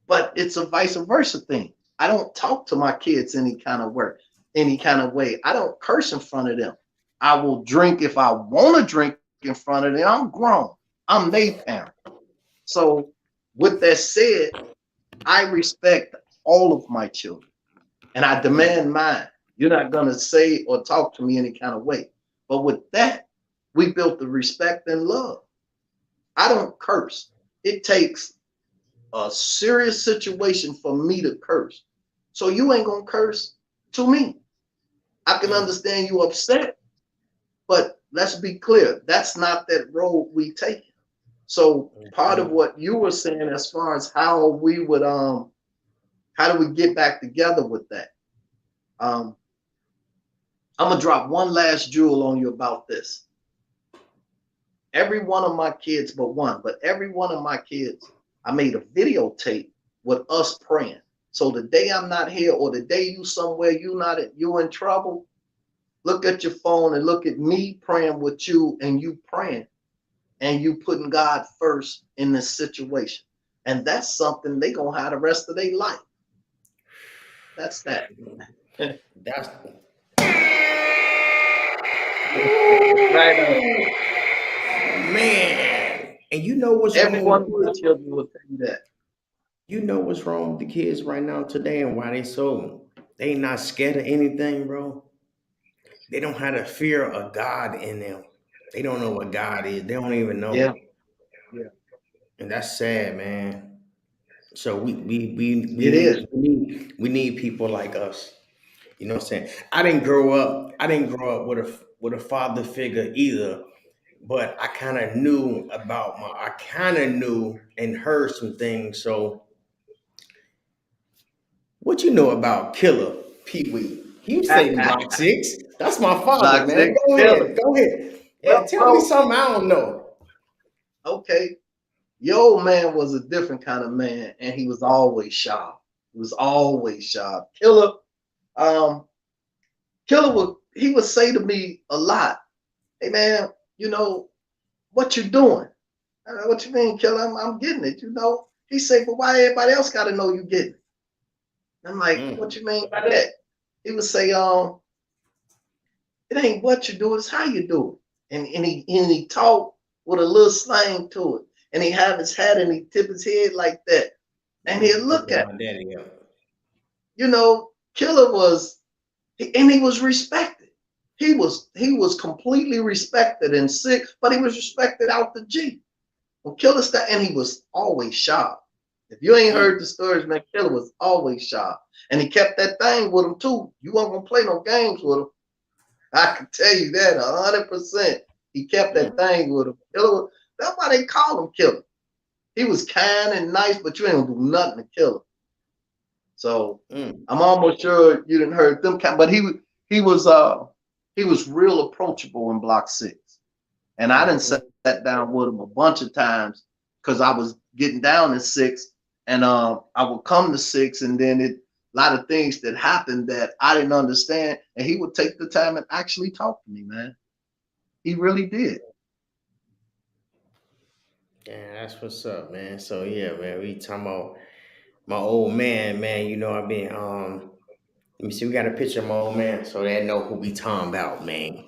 Speaker 2: but it's a vice versa thing. I don't talk to my kids any kind of way. I don't curse in front of them. I will drink if I want to drink in front of them. I'm grown. I'm their parent. So with that said, I respect all of my children and I
Speaker 1: Mm.
Speaker 2: demand mine. You're not gonna say or talk to me any kind of way. But with that, we built the respect and love. I don't curse. It takes a serious situation for me to curse. So you ain't gonna curse to me. I can
Speaker 1: Mm.
Speaker 2: understand you upset, but let's be clear, that's not that road we take. So part of
Speaker 1: Mhm.
Speaker 2: what you were saying as far as how we would how do we get back together with that? Um I'm gonna drop one last jewel on you about this. Every one of my kids, but one, but every one of my kids, I made a videotape with us praying. So the day I'm not here or the day you somewhere you in trouble, look at your phone and look at me praying with you and you praying and you putting God first in this situation. And that's something they gonna have the rest of their life. That's that.
Speaker 1: That's
Speaker 2: Right on.
Speaker 1: man. And you know what's
Speaker 2: Every
Speaker 1: wrong with
Speaker 2: one of my
Speaker 1: kids?
Speaker 2: children will tell you that.
Speaker 1: You know what's wrong with the kids right now today and why they not scared of anything, bro. They don't have the fear of God in them. They don't know what God is. They don't even
Speaker 2: Yeah,
Speaker 1: know.
Speaker 2: yeah.
Speaker 1: And that's sad, man. So
Speaker 2: It is.
Speaker 1: we need people like us. You know what I'm saying? I didn't grow up with a father figure either, but I kind of knew and heard some things. So what you know about Killer Pee Wee? He stayed in Block Six. That's my father,
Speaker 2: Block
Speaker 1: man.
Speaker 2: six
Speaker 1: Go
Speaker 2: killer.
Speaker 1: ahead, go ahead. Yeah,
Speaker 2: Well,
Speaker 1: tell me
Speaker 2: bro,
Speaker 1: something I don't know.
Speaker 2: okay. Your old man was a different kind of man, and he was always sharp. He was always sharp. Um, Killer would he would say to me a lot, "Hey man, you know what you doing? What you mean, Killer? I'm getting it. You know." He said, "But why everybody else got to know you getting it?" I'm like, "What
Speaker 1: Mm.
Speaker 2: you mean by that?" He would say, it ain't what you do, it's how you do it." And he talked with a little slang to it. And he have his hat and he tip his head like that. And he'll
Speaker 1: Think
Speaker 2: look at
Speaker 1: about daddy. Yeah.
Speaker 2: Killer was and he was respected. He was completely respected in six, but he was respected out the G. When Killer sta and he was always sharp. If you ain't
Speaker 1: Mm.
Speaker 2: heard the stories, man, Killer was always sharp. And he kept that thing with him too. You weren't gonna play no games with him. I can tell you that 100%. He kept that
Speaker 1: Mm.
Speaker 2: thing with him. Killer, that's why they call him Killer. He was kind and nice, but you ain't gonna do nothing to kill him. So
Speaker 1: Mm.
Speaker 2: I'm almost sure you didn't heard them kind, but he was he was real approachable in Block Six, and I didn't
Speaker 1: Mm.
Speaker 2: sat down with him a bunch of times because I was getting down in six, and I would come to six, and then a lot of things that happened that I didn't understand, and he would take the time and actually talk to me, man. He really did.
Speaker 1: Yeah, that's what's up, man. So yeah, man, we talking about my old man, man. You know, let me see, we got a picture of my old man so they know who we talking about, man.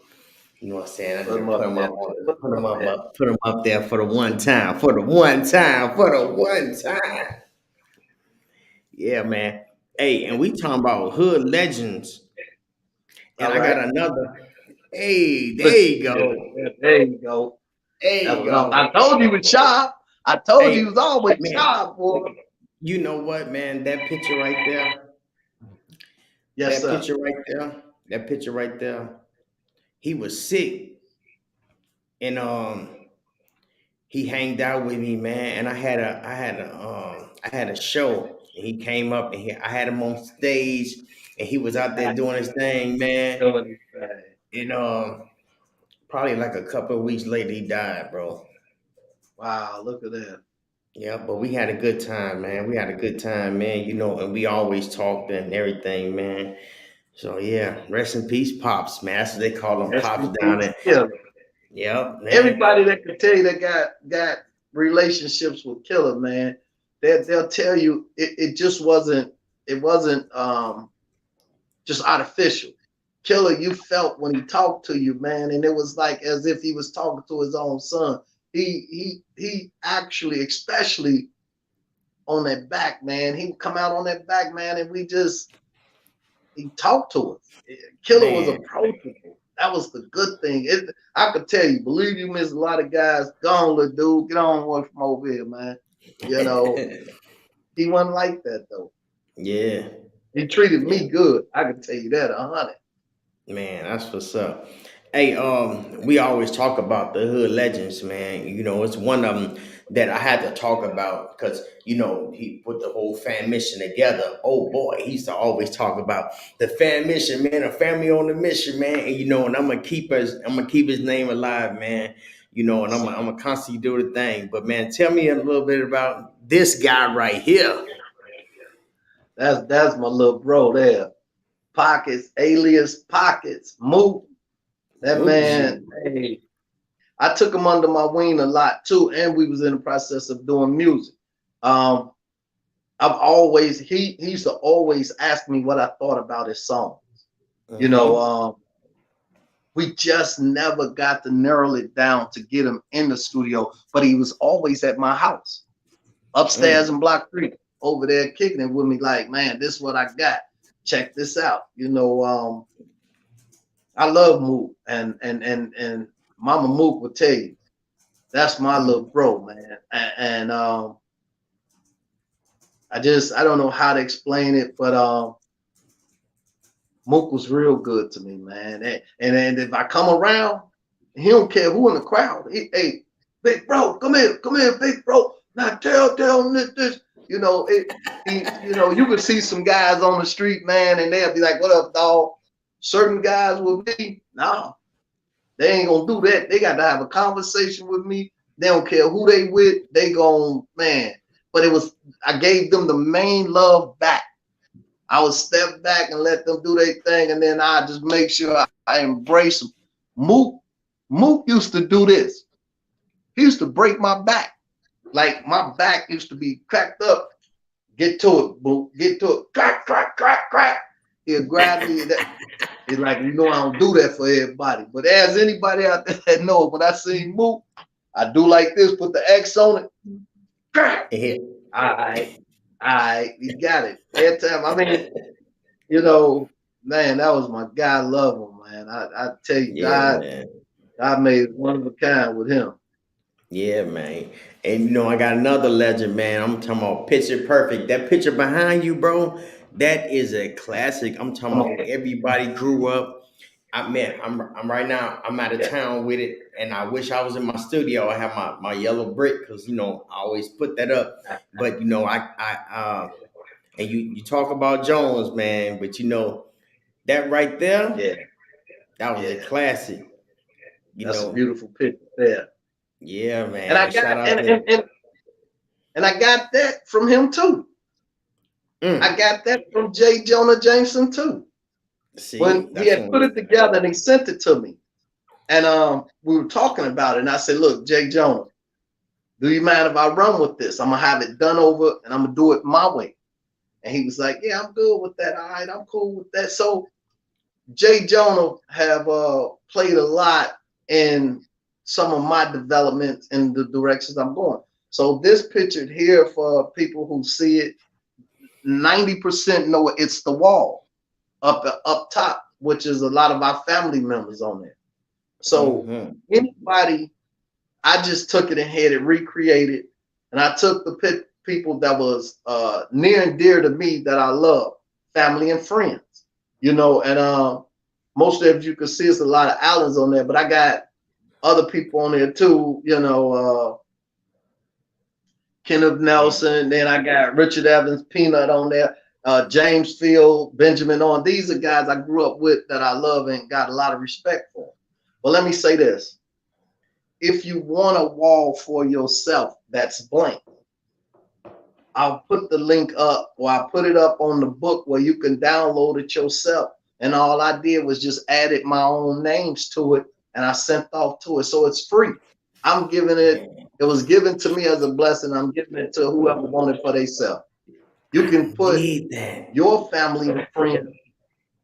Speaker 1: You know what I'm saying? I
Speaker 2: Put
Speaker 1: need
Speaker 2: him
Speaker 1: to put
Speaker 2: up
Speaker 1: him
Speaker 2: there.
Speaker 1: up on
Speaker 2: Put
Speaker 1: put
Speaker 2: him
Speaker 1: him
Speaker 2: up there.
Speaker 1: put him up there for the one time, for the one time, for the one time. Yeah, man. Hey, and we talking about hood legends. And
Speaker 2: All
Speaker 1: I got
Speaker 2: right.
Speaker 1: another. Hey, there
Speaker 2: Look
Speaker 1: you
Speaker 2: at
Speaker 1: go.
Speaker 2: that. There you go.
Speaker 1: There
Speaker 2: That
Speaker 1: you
Speaker 2: was up. I
Speaker 1: go.
Speaker 2: told you he was sharp. I told you he
Speaker 1: Hey,
Speaker 2: was always
Speaker 1: man,
Speaker 2: sharp, boy.
Speaker 1: you know what, man?
Speaker 2: Yes,
Speaker 1: That
Speaker 2: sir.
Speaker 1: picture right there, that picture right there. He was sick, and he hanged out with me, man. And I had a show. And he came up, and I had him on stage, and he was out there doing his thing, man.
Speaker 2: Doing his thing.
Speaker 1: And probably like a couple of weeks later, he died, bro.
Speaker 2: Wow, look at that.
Speaker 1: Yeah, but we had a good time, man. We had a good time, man. You know, and we always talked and everything, man. So yeah, rest in peace, pops, man. That's what they call them,
Speaker 2: Rest
Speaker 1: pops
Speaker 2: in
Speaker 1: down
Speaker 2: peace,
Speaker 1: there.
Speaker 2: killer.
Speaker 1: Yep, man.
Speaker 2: Everybody that could tell you that got relationships with Killer, man, they'll tell you it just wasn't just artificial. Killer, you felt when he talked to you, man, and it was like as if he was talking to his own son. He actually, especially on that back, man, he would come out on that back, man, and he talked to us. Killer was
Speaker 1: Man.
Speaker 2: approachable. That was the good thing. I could tell you, believe you miss a lot of guys. Go on, little dude, get on one from over here, man. You know, he wasn't like that though.
Speaker 1: Yeah.
Speaker 2: He treated
Speaker 1: Yeah.
Speaker 2: me good. I can tell you that 100.
Speaker 1: Man, that's what's up. Hey, we always talk about the hood legends, man. You know, it's one of them that I had to talk about because he put the whole fan mission together. Oh boy, he used to always talk about the fan mission, man. A family on the mission, man. And and I'm gonna keep his name alive, man. And I'm gonna constantly do the thing. But man, tell me a little bit about this guy right here.
Speaker 2: That's my little bro there. Pockets, alias Pockets, Mook. That
Speaker 1: Moochie.
Speaker 2: man, hey, I took him under my wing a lot too, and we was in the process of doing music. Um, he used to always ask me what I thought about his songs. You know,
Speaker 1: Mm-hmm.
Speaker 2: we just never got to narrow it down to get him in the studio, but he was always at my house, upstairs
Speaker 1: Mm.
Speaker 2: in Block 3, over there kicking it with me, like, man, this is what I got. Check this out. I love Mook, and Mama Mook will tell you that's my little bro, man. And I don't know how to explain it, but Mook was real good to me, man. And if I come around, he don't care who in the crowd. Hey, big bro, come here, big bro. Now tell him this. You know, you could see some guys on the street, man, and they'll be like, "What up, dog?" Certain guys with me, no, they ain't gonna do that. They got to have a conversation with me. They don't care who they with. They gon' man. But I gave them the main love back. I would step back and let them do their thing, and then I just make sure I embrace them. Mook used to do this. He used to break my back. Like my back used to be cracked up. Get to it, Mook. Get to it. Crack, crack, crack, crack. He'll grab me. He's like, I don't do that for everybody. But as anybody out there that knows, when I see Mook, I do like this, put the X on it. Crack.
Speaker 1: Yeah.
Speaker 2: All right, you got it. Every time, man, that was my guy. I love him, man. I tell you,
Speaker 1: Yeah, man.
Speaker 2: God made one of a kind with him.
Speaker 1: Yeah, man. And I got another legend, man. I'm talking about Picture Perfect. That picture behind you, bro, that is a classic. I'm talking
Speaker 2: Come
Speaker 1: about
Speaker 2: on.
Speaker 1: everybody grew up. I'm right now, I'm out of
Speaker 2: Yeah.
Speaker 1: town with it, and I wish I was in my studio. I have my yellow brick because I always put that up. But and you talk about Jones, man, but that right there,
Speaker 2: Yeah.
Speaker 1: that was a
Speaker 2: Yeah.
Speaker 1: classic. You
Speaker 2: That's a
Speaker 1: know,
Speaker 2: beautiful picture there.
Speaker 1: yeah,
Speaker 2: And I
Speaker 1: man.
Speaker 2: got
Speaker 1: Shout out
Speaker 2: and
Speaker 1: to
Speaker 2: and, and, and I got that from him too. I
Speaker 1: mm,
Speaker 2: got that from J. Jonah Jameson too. When
Speaker 1: see,
Speaker 2: he
Speaker 1: that's
Speaker 2: had put
Speaker 1: one.
Speaker 2: it together and he sent it to me. And we were talking about it, and I said, "Look, Jay Jonah, do you mind if I run with this? I'm gonna have it done over, and I'm gonna do it my way." And he was like, "Yeah, I'm good with that. All right, I'm cool with that." So Jay Jonah have played a lot in some of my developments in the directions I'm going. So this picture here, for people who see it, 90% know it's the wall up top, which is a lot of our family members on there. So
Speaker 1: Mm-hmm.
Speaker 2: anybody, I just took it and had it recreated, and I took the people that was near and dear to me that I love, family and friends, and most of you can see it's a lot of Allens on there, but I got other people on there too, Kenneth Nelson, then I got Richard Evans, Peanut on there, James Field, Benjamin on. These are guys I grew up with that I love and got a lot of respect for. But let me say this. If you want a wall for yourself that's blank, I'll put the link up, or I'll put it up on the book where you can download it yourself. And all I did was just added my own names to it and I sent off to it. So it's free. I'm giving it,
Speaker 1: Man,
Speaker 2: it was given to me as a blessing. I'm giving it to whoever wanted for themselves. You
Speaker 1: I
Speaker 2: can put
Speaker 1: need that.
Speaker 2: your family and friends.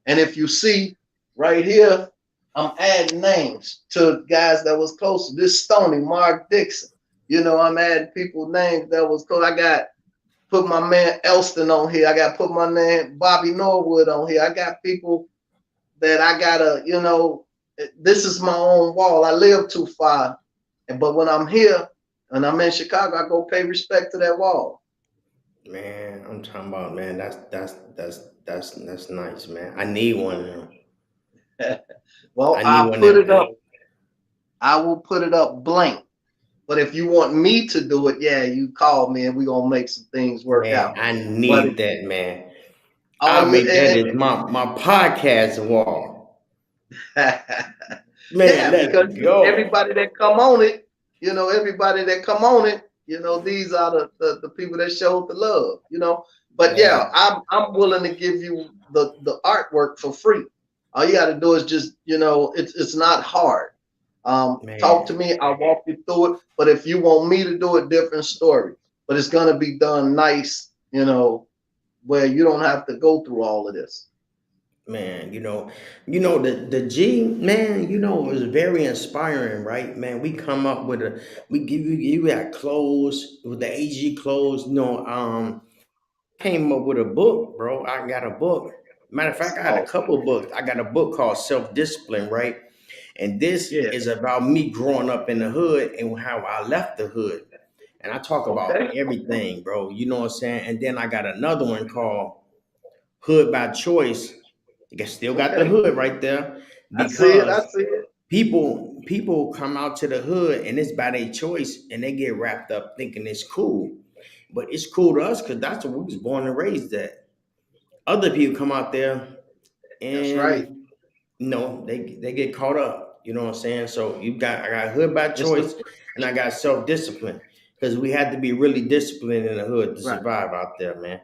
Speaker 2: And if you see right here, I'm adding names to guys that was close. This Stoney, Mark Dixon. I'm adding people names that was close. I got put my man Elston on here. I got put my name Bobby Norwood on here. I got people that I gotta, this is my own wall. I live too far. But when I'm here and I'm in Chicago, I go pay respect to that wall.
Speaker 1: Man, I'm talking about, man. That's nice, man. I need one of them.
Speaker 2: Well,
Speaker 1: I need one of them.
Speaker 2: I will put it up blank. But if you want me to do it, yeah, you call me and we're gonna make some things work
Speaker 1: Man,
Speaker 2: out.
Speaker 1: I
Speaker 2: But
Speaker 1: need that, man.
Speaker 2: oh,
Speaker 1: I'll make that as my podcast wall. Man,
Speaker 2: yeah, because
Speaker 1: let's go.
Speaker 2: everybody that come on it, everybody that come on it, these are the people that showed the love. But
Speaker 1: Man,
Speaker 2: yeah, I'm willing to give you the artwork for free. All you got to do is just, it's not hard. Talk to
Speaker 1: man,
Speaker 2: me, I'll walk you through it. But if you want me to do a different story, but it's gonna be done nice, where you don't have to go through all of this.
Speaker 1: man. The G, man. It was very inspiring, right, man? We come up with we give you got clothes with the AG clothes. Came up with a book, bro. I got a book. Matter of
Speaker 2: That's
Speaker 1: fact, I got a
Speaker 2: awesome.
Speaker 1: couple of books. I got a book called Self Discipline, right? And this
Speaker 2: Yeah.
Speaker 1: is about me growing up in the hood and how I left the hood. And I talk about
Speaker 2: Okay.
Speaker 1: everything, bro. You know what I'm saying? And then I got another one called Hood by Choice. Still got the
Speaker 2: Okay.
Speaker 1: hood right there
Speaker 2: I see it. I
Speaker 1: because
Speaker 2: see it.
Speaker 1: people come out to the hood and it's by their choice and they get wrapped up thinking it's cool. But it's cool to us because that's what we was born and raised at. Other people come out there
Speaker 2: That's right.
Speaker 1: and they get caught up. You know what I'm saying? So I got hood by
Speaker 2: It's the
Speaker 1: choice and I got self discipline because we had to be really disciplined in the hood to
Speaker 2: right.
Speaker 1: survive out there, man.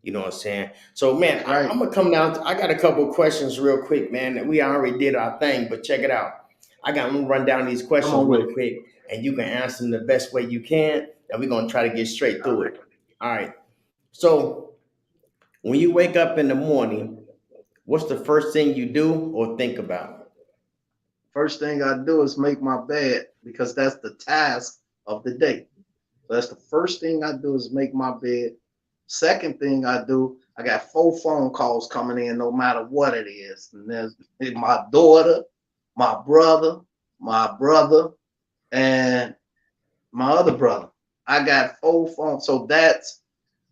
Speaker 1: You know what I'm saying? So, man,
Speaker 2: That's right.
Speaker 1: I'm gonna come down. I got a couple of questions real quick, man. We already did our thing, but check it out. I'm gonna run down these
Speaker 2: Come
Speaker 1: questions
Speaker 2: on with
Speaker 1: real
Speaker 2: it.
Speaker 1: quick, and you can answer them the best way you can, and we're gonna try to get straight
Speaker 2: All
Speaker 1: through
Speaker 2: right.
Speaker 1: it. All right. So, when you wake up in the morning, what's the first thing you do or think about?
Speaker 2: First thing I do is make my bed because that's the task of the day. So that's the first thing I do is make my bed. Second thing I do, I got 4 phone calls coming in, no matter what it is. And there's my daughter, my brother, and my other brother. I got 4 phones. So that's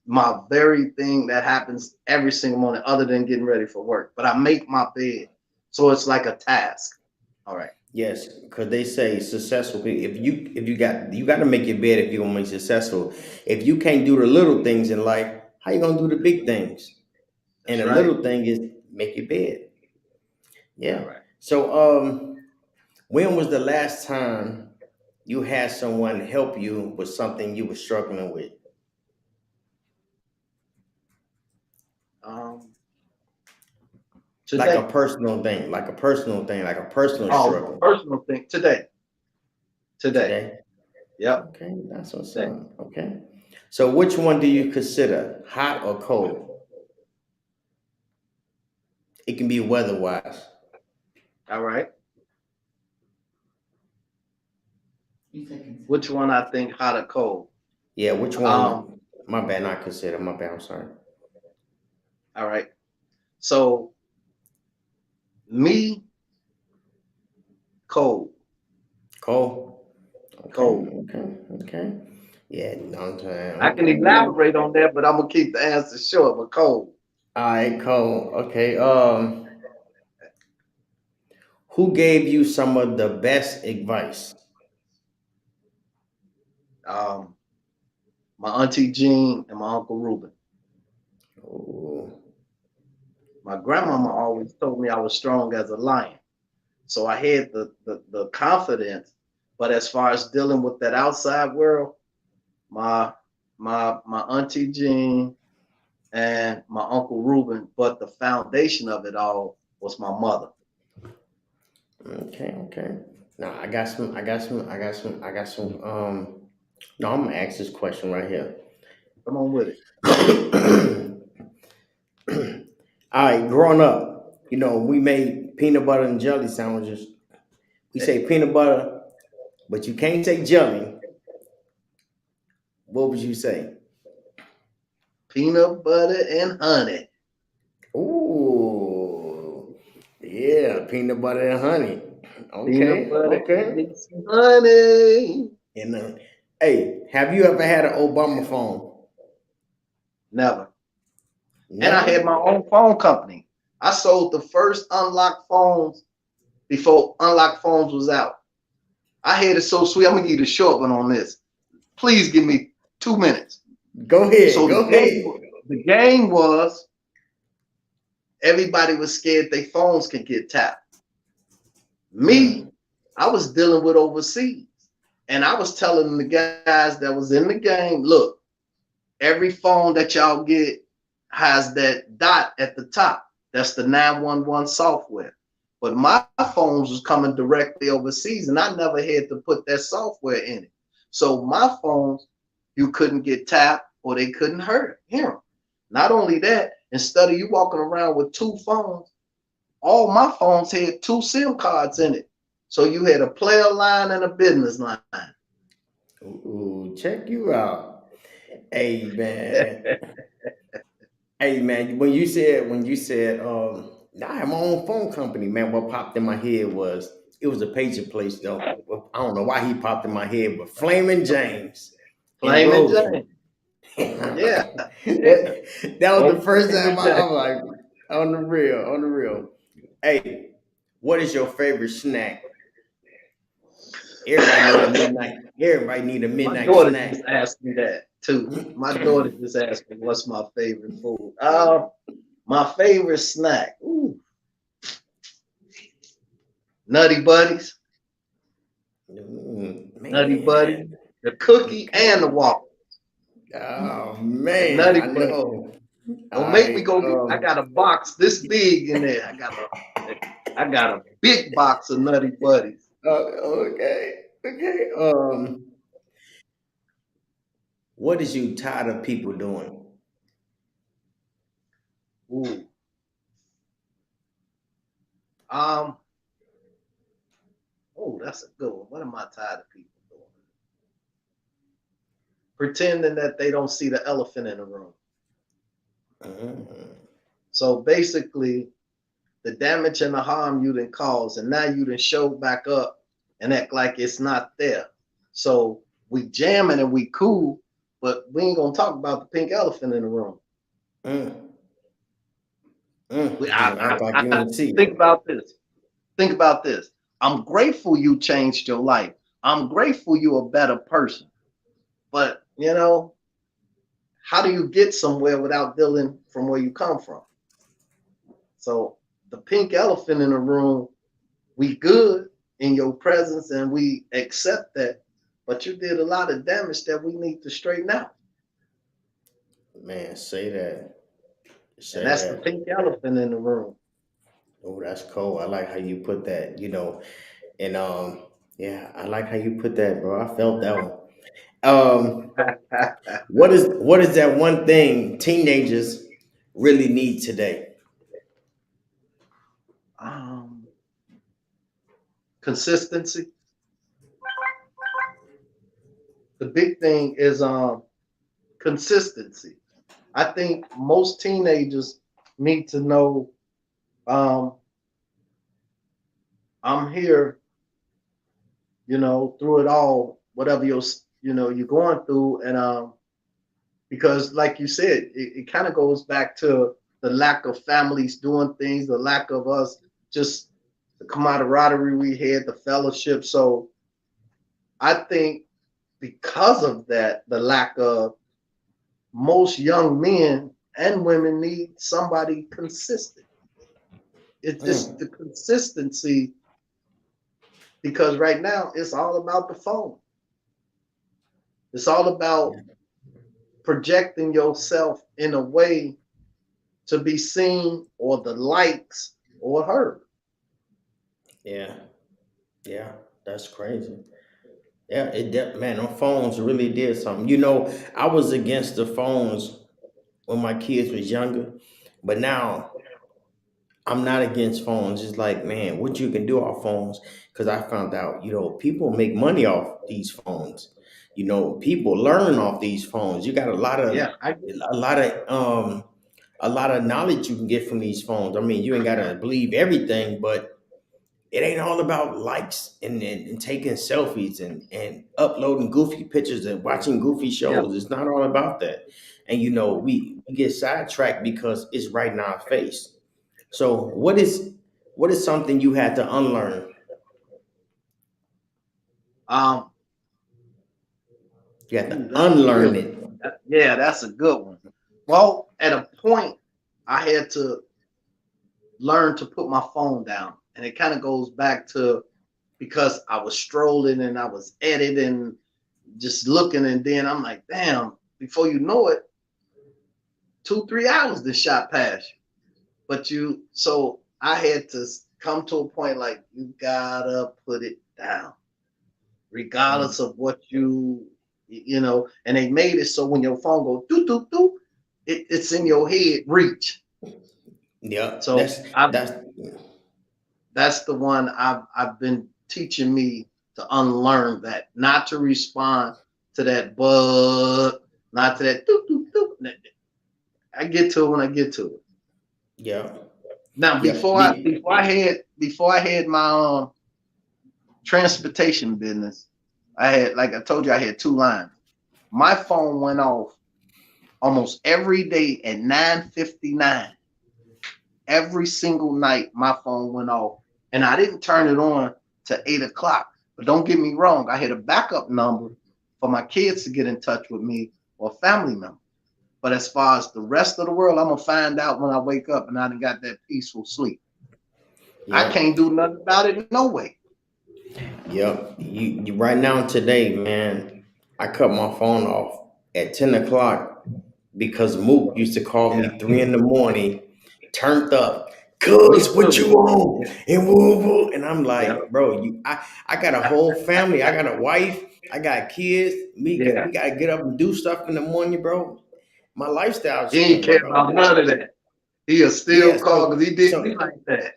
Speaker 2: my very thing that happens every single morning, other than getting ready for work. But I make my bed. So it's like a task. All right.
Speaker 1: Yes, because they say successful people. If you got to make your bed if you're gonna be successful. If you can't do the little things in life, how you gonna do the big things? And
Speaker 2: That's
Speaker 1: the
Speaker 2: right.
Speaker 1: little thing is make your bed.
Speaker 2: All
Speaker 1: Yeah.
Speaker 2: right.
Speaker 1: So when was the last time you had someone help you with something you were struggling with?
Speaker 2: Um,
Speaker 1: Like a
Speaker 2: today.
Speaker 1: personal thing, like a personal thing, like a personal
Speaker 2: Oh,
Speaker 1: struggle.
Speaker 2: personal thing. Today. Today.
Speaker 1: Today?
Speaker 2: Yep.
Speaker 1: Okay, that's what's
Speaker 2: Today.
Speaker 1: up. Okay. So which one do you consider, hot or cold? It can be weather-wise.
Speaker 2: All right. Which one I think hot or cold?
Speaker 1: Yeah, which
Speaker 2: Um,
Speaker 1: one? My bad, not consider. My bad, I'm sorry.
Speaker 2: all right. So me, cold.
Speaker 1: Cold? Okay,
Speaker 2: Cold.
Speaker 1: okay. Yeah, no, I'm saying,
Speaker 2: I can
Speaker 1: okay, man.
Speaker 2: elaborate on that, but I'm gonna keep the answer short, but cold.
Speaker 1: All right, cold. Okay. Who gave you some of the best advice?
Speaker 2: Um, my auntie Jean and my uncle Reuben.
Speaker 1: Oh,
Speaker 2: My grandmama always told me I was strong as a lion. So I had the confidence. But as far as dealing with that outside world, my my auntie Jean and my uncle Reuben, but the foundation of it all was my mother.
Speaker 1: Okay, okay. Now I got some. I got some. I got some. I got some. No, I'm gonna ask this question right here.
Speaker 2: Come on with it.
Speaker 1: All right, growing up, we made peanut butter and jelly sandwiches. We
Speaker 2: Eh,
Speaker 1: say peanut butter, but you can't say jelly. What would you say?
Speaker 2: Peanut butter and honey.
Speaker 1: Ooh, yeah, peanut butter and honey.
Speaker 2: Peanut
Speaker 1: Okay,
Speaker 2: butter
Speaker 1: okay.
Speaker 2: and some honey.
Speaker 1: And hey, have you ever had an Obama phone?
Speaker 2: Never. And I had
Speaker 1: Never.
Speaker 2: my own phone company. I sold the first unlocked phones before unlocked phones was out. I had it so sweet. I'm gonna give you the short one on this. Please give me 2 minutes.
Speaker 1: Go ahead.
Speaker 2: So
Speaker 1: Go ahead.
Speaker 2: the game was everybody was scared their phones could get tapped. Me,
Speaker 1: Mm,
Speaker 2: I was dealing with overseas. And I was telling the guys that was in the game, look, every phone that y'all get has that dot at the top. That's the 911 software. But my phones was coming directly overseas, and I never had to put that software in it. So my phones, you couldn't get tapped or they couldn't hear them. Not only that, instead of you walking around with two phones, all my phones had two SIM cards in it. So you had a player line and a business line.
Speaker 1: ooh, check you out. Hey man. Hey man, when you said I have my own phone company, man, what popped in my head was it was a pager place though. Well, I don't know why he popped in my head, but Flaming James in
Speaker 2: Flaming
Speaker 1: grocery.
Speaker 2: Jane. Yeah, yeah.
Speaker 1: That was the
Speaker 2: Oh,
Speaker 1: first time
Speaker 2: Flaming
Speaker 1: I
Speaker 2: Jane.
Speaker 1: was like, on the real, on the real. Hey, what is your favorite snack? Everybody need a midnight. Everybody need a
Speaker 2: My
Speaker 1: midnight
Speaker 2: daughter
Speaker 1: snack.
Speaker 2: just asked me that too. My daughter just asked me what's my favorite food. My favorite snack. Ooh, Nutty Buddies. Nutty Buddies.
Speaker 1: Man,
Speaker 2: The cookie and the
Speaker 1: okay.
Speaker 2: waffle.
Speaker 1: Oh
Speaker 2: The
Speaker 1: man,
Speaker 2: Nutty
Speaker 1: I
Speaker 2: Buddies.
Speaker 1: know.
Speaker 2: Don't make me
Speaker 1: I
Speaker 2: go get. I got a box this big in there. I got a big box of Nutty Buddies.
Speaker 1: okay, okay. What is you tired of people doing?
Speaker 2: Ooh. Um. Oh, that's a good one. What am I tired of people doing? Pretending that they don't see the elephant in the room.
Speaker 1: Mhm.
Speaker 2: So basically, the damage and the harm you didn't cause, and now you didn't show back up and act like it's not there. So we jamming and we cool, but we ain't gonna talk about the pink elephant in the room.
Speaker 1: Mm,
Speaker 2: We,
Speaker 1: You gonna act like you
Speaker 2: I
Speaker 1: ain't see
Speaker 2: think
Speaker 1: it.
Speaker 2: about this. Think about this. I'm grateful you changed your life. I'm grateful you're a better person. But how do you get somewhere without dealing from where you come from? So the pink elephant in the room, we good in your presence and we accept that, but you did a lot of damage that we need to straighten out.
Speaker 1: Man, say that.
Speaker 2: And
Speaker 1: Say
Speaker 2: that's the
Speaker 1: that.
Speaker 2: pink elephant in the room.
Speaker 1: Oh, that's cool. I like how you put that, and yeah, I like how you put that, bro. I felt that one. What is that one thing teenagers really need today?
Speaker 2: um, Consistency. The big thing is consistency. I think most teenagers need to know um, I'm here, through it all, whatever you're going through, and because like you said, it kind of goes back to the lack of families doing things, the lack of us just the camaraderie we had, the fellowship. So I think because of that, the lack of most young men and women need somebody consistent. It's just
Speaker 1: Mm,
Speaker 2: the consistency because right now it's all about the phone. It's all about projecting yourself in a way to be seen or the likes or heard.
Speaker 1: yeah. Yeah, that's crazy. Yeah, man, on phones really did something. You know, I was against the phones when my kids was younger, but now I'm not against phones. It's like, man, what you can do off phones. Because I found out, people make money off these phones. People learn off these phones. You got
Speaker 2: Yeah,
Speaker 1: a lot of a lot of knowledge you can get from these phones. I mean, you ain't gotta believe everything, but it ain't all about likes and taking selfies and uploading goofy pictures and watching goofy
Speaker 2: yeah.
Speaker 1: shows. It's not all about that. And we get sidetracked because it's right in our face. So what is something you had to unlearn?
Speaker 2: Um,
Speaker 1: You had to
Speaker 2: ooh, that's a
Speaker 1: unlearn
Speaker 2: good
Speaker 1: it.
Speaker 2: one. Yeah, that's a good one. Well, at a point, I had to learn to put my phone down, and it kind of goes back to because I was strolling and I was editing, just looking, and then I'm like, damn. Before you know it, 2, 3 hours this shot past you. But so I had to come to a point like you gotta put it down,
Speaker 1: Mm.
Speaker 2: regardless of what and they made it so when your phone goes doo doo doo, it's in your head reach.
Speaker 1: Yeah,
Speaker 2: So that's the one I've been teaching me to unlearn that, not to respond to that but not to that doo doo doo. I get to it when I get to it.
Speaker 1: yeah,
Speaker 2: Now
Speaker 1: yeah.
Speaker 2: before I had my transportation business, I had, like I told you, I had two lines. My phone went off almost every day at 9:59. Every single night, my phone went off, and I didn't turn it on to 8 o'clock. But don't get me wrong, I had a backup number for my kids to get in touch with me or family member. But as far as the rest of the world, I'm gonna find out when I wake up and I done got that peaceful sleep. I
Speaker 1: Yeah,
Speaker 2: can't do nothing about it no way.
Speaker 1: yeah. You right now today, man. I cut my phone off at 10 o'clock because Mook used to call
Speaker 2: Yeah,
Speaker 1: me 3 in the morning, turned up.
Speaker 2: me
Speaker 1: Cuz, what you
Speaker 2: too.
Speaker 1: on?
Speaker 2: Yeah,
Speaker 1: And woo woo. And I'm
Speaker 2: yeah,
Speaker 1: like, bro, I got a whole family. I got a wife. I got kids.
Speaker 2: yeah.
Speaker 1: We gotta get up and do stuff in the morning, bro. My lifestyle
Speaker 2: He
Speaker 1: just
Speaker 2: ain't
Speaker 1: don't
Speaker 2: care
Speaker 1: work out
Speaker 2: about
Speaker 1: that
Speaker 2: none
Speaker 1: way.
Speaker 2: of that. He'll still
Speaker 1: Yeah,
Speaker 2: call because he did me
Speaker 1: so
Speaker 2: like that.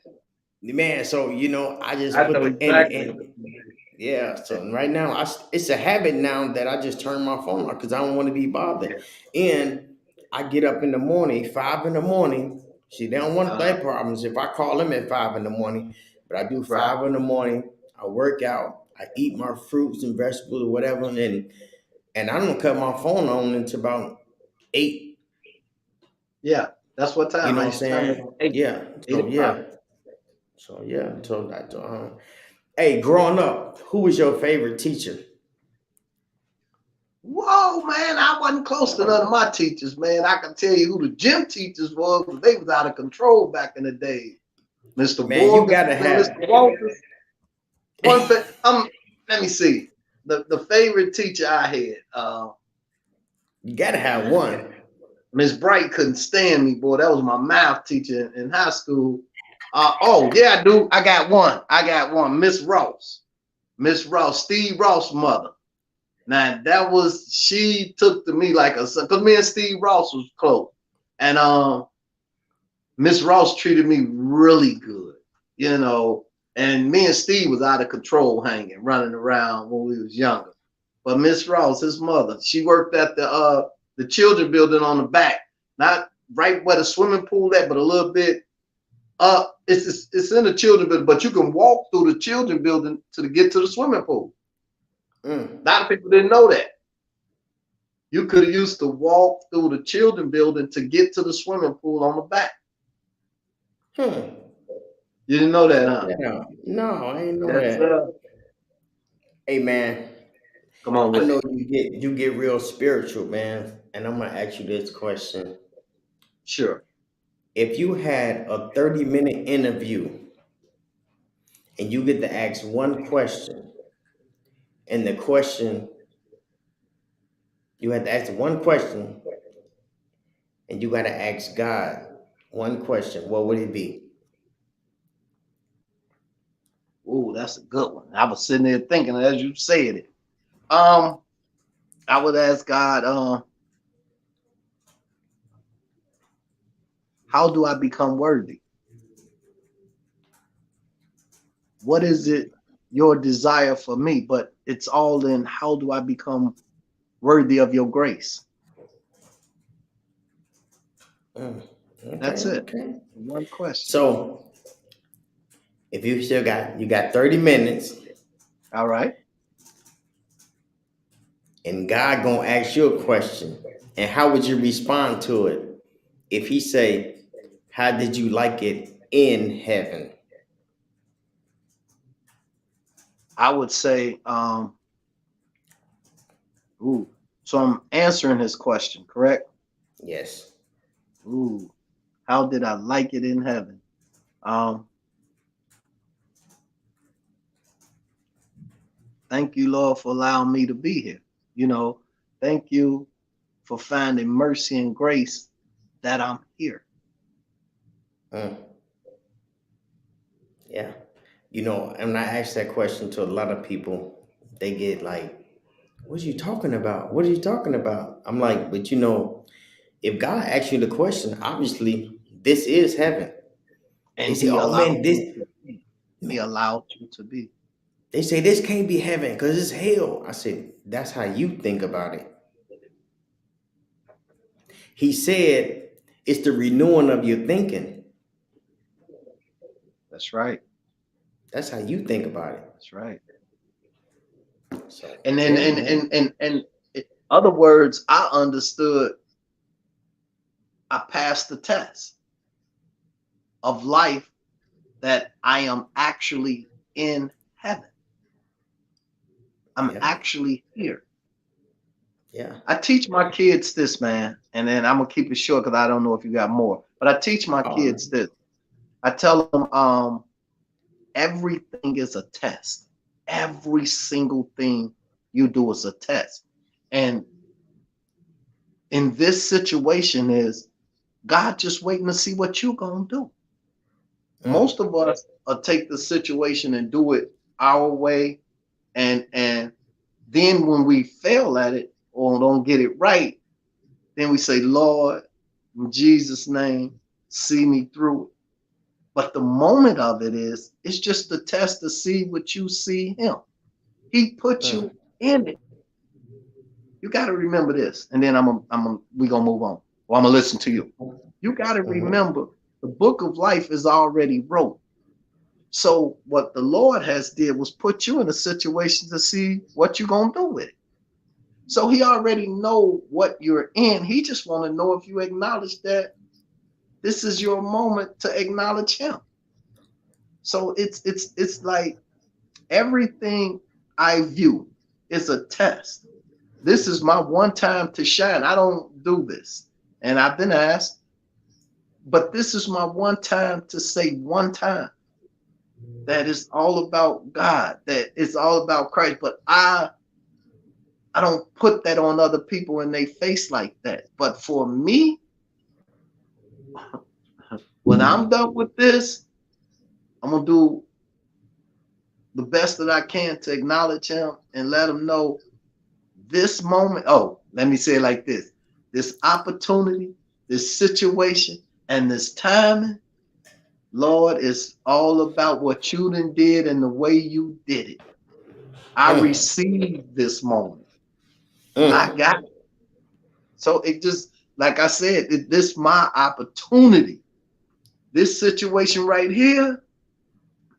Speaker 1: man, so I just
Speaker 2: I
Speaker 1: put
Speaker 2: know
Speaker 1: the
Speaker 2: exactly what
Speaker 1: and
Speaker 2: you mean.
Speaker 1: yeah, so right now it's a habit now that I just turn my phone off because I don't want to be bothered.
Speaker 2: Yeah.
Speaker 1: And I get up in the morning, 5 in the morning. See, they don't want
Speaker 2: Uh,
Speaker 1: that problems if I call them at 5 in the morning, but I do
Speaker 2: right.
Speaker 1: 5 in the morning. I work out, I eat my fruits and vegetables or whatever, and I don't cut my phone on until about 8.
Speaker 2: Yeah. That's what
Speaker 1: You
Speaker 2: time
Speaker 1: know
Speaker 2: I
Speaker 1: what I'm
Speaker 2: used to turn it
Speaker 1: saying?
Speaker 2: on eight,
Speaker 1: Yeah.
Speaker 2: eight
Speaker 1: So
Speaker 2: o'clock.
Speaker 1: yeah. So yeah. So that. Hey, growing up, who was your favorite teacher?
Speaker 2: Whoa, man, I wasn't close to none of my teachers, man. I can tell you who the gym teachers was, but they was out of control back in the day. Mr.
Speaker 1: Man, you
Speaker 2: Morgan
Speaker 1: gotta
Speaker 2: and
Speaker 1: have.
Speaker 2: Mr. Walters. Let me see. The favorite teacher I had,
Speaker 1: You gotta have one.
Speaker 2: Miss Bright couldn't stand me, boy. That was my math teacher in high school. Oh yeah, I do. I got one. I got one. Miss Ross. Miss Ross, Steve Ross' mother. Now that was she took to me like a son because me and Steve Ross was close, and Miss Ross treated me really good, you know. And me and Steve was out of control, hanging, running around when we was younger. But Miss Ross, his mother, she worked at the children building on the back, not right where the swimming pool at, but a little bit up. It's in the children building, but you can walk through the children building to get to the swimming pool.
Speaker 1: Mm.
Speaker 2: A lot of people didn't know that. You could have used to walk through the children building to get to the swimming pool on the back.
Speaker 1: Hmm.
Speaker 2: You didn't know that,
Speaker 1: Check
Speaker 2: huh?
Speaker 1: that out. No, I ain't know
Speaker 2: Yes,
Speaker 1: that.
Speaker 2: sir.
Speaker 1: Hey man,
Speaker 2: Come on
Speaker 1: I
Speaker 2: with it.
Speaker 1: know you get real spiritual, man. And I'm gonna ask you this question.
Speaker 2: Sure.
Speaker 1: If you had a 30-minute interview and you get to ask one question, and the question you had to ask one question, and you gotta ask God one question, what would it be?
Speaker 2: Oh, that's a good one. I was sitting there thinking as you said it. Um, I would ask God, how do I become worthy? What is it your desire for me? But it's all in how do I become worthy of your grace?
Speaker 1: Mm, okay,
Speaker 2: That's it.
Speaker 1: okay.
Speaker 2: One question.
Speaker 1: So if you still got 30 minutes
Speaker 2: All right.
Speaker 1: and God gonna ask you a question, and how would you respond to it? If he say, how did you like it in heaven?
Speaker 2: I would say, ooh, so I'm answering his question, correct?
Speaker 1: Yes.
Speaker 2: Ooh, how did I like it in heaven? Um, Thank you, Lord, for allowing me to be here. You know, thank you for finding mercy and grace that I'm here.
Speaker 1: Mm, yeah. And I ask that question to a lot of people, they get like, what are you talking about? What are you talking about? I'm like, but if God asks you the question, obviously this is heaven. They
Speaker 2: And
Speaker 1: say,
Speaker 2: he
Speaker 1: oh
Speaker 2: allowed
Speaker 1: man,
Speaker 2: you to be. He allowed you to be.
Speaker 1: they say this can't be heaven because it's hell. I said, that's how you think about it. He said it's the renewing of your thinking.
Speaker 2: That's right.
Speaker 1: That's how you think about it.
Speaker 2: That's right.
Speaker 1: So
Speaker 2: And then
Speaker 1: yeah, man.
Speaker 2: and in other words, I understood I passed the test of life that I am actually in heaven. I'm
Speaker 1: Yeah,
Speaker 2: actually here.
Speaker 1: yeah.
Speaker 2: I teach my kids this, man, and then I'm gonna keep it short because I don't know if you got more. But I teach my
Speaker 1: Oh,
Speaker 2: kids this. I tell them, everything is a test. Every single thing you do is a test. And in this situation, is God just waiting to see what you're gonna do.
Speaker 1: mm,
Speaker 2: Most of us take the situation and do it our way, and then when we fail at it or don't get it right, then we say, Lord, in Jesus' name, see me through it. But the moment of it is, it's just a test to see what you see him. He put
Speaker 1: mm,
Speaker 2: you in it. You got to remember this, and then we gonna move on. Well, I'm gonna listen to you. You got to
Speaker 1: mm,
Speaker 2: remember the book of life is already wrote. So what the Lord has did was put you in a situation to see what you're gonna do with it. So he already know what you're in. He just want to know if you acknowledge that this is your moment to acknowledge him. So it's like everything I view is a test. This is my one time to shine. I don't do this. And I've been asked, but this is my one time to say one time that it's all about God, that it's all about Christ. But I don't put that on other people in their face like that. But for me, when I'm done with this, I'm gonna do the best that I can to acknowledge him and let him know this moment. Oh, let me say it like this: this opportunity, this situation, and this timing, Lord, is all about what you done did and the way you did it. I
Speaker 1: mm,
Speaker 2: received this moment. I
Speaker 1: mm.
Speaker 2: got it. So it just, like I said, this my opportunity. This situation right here,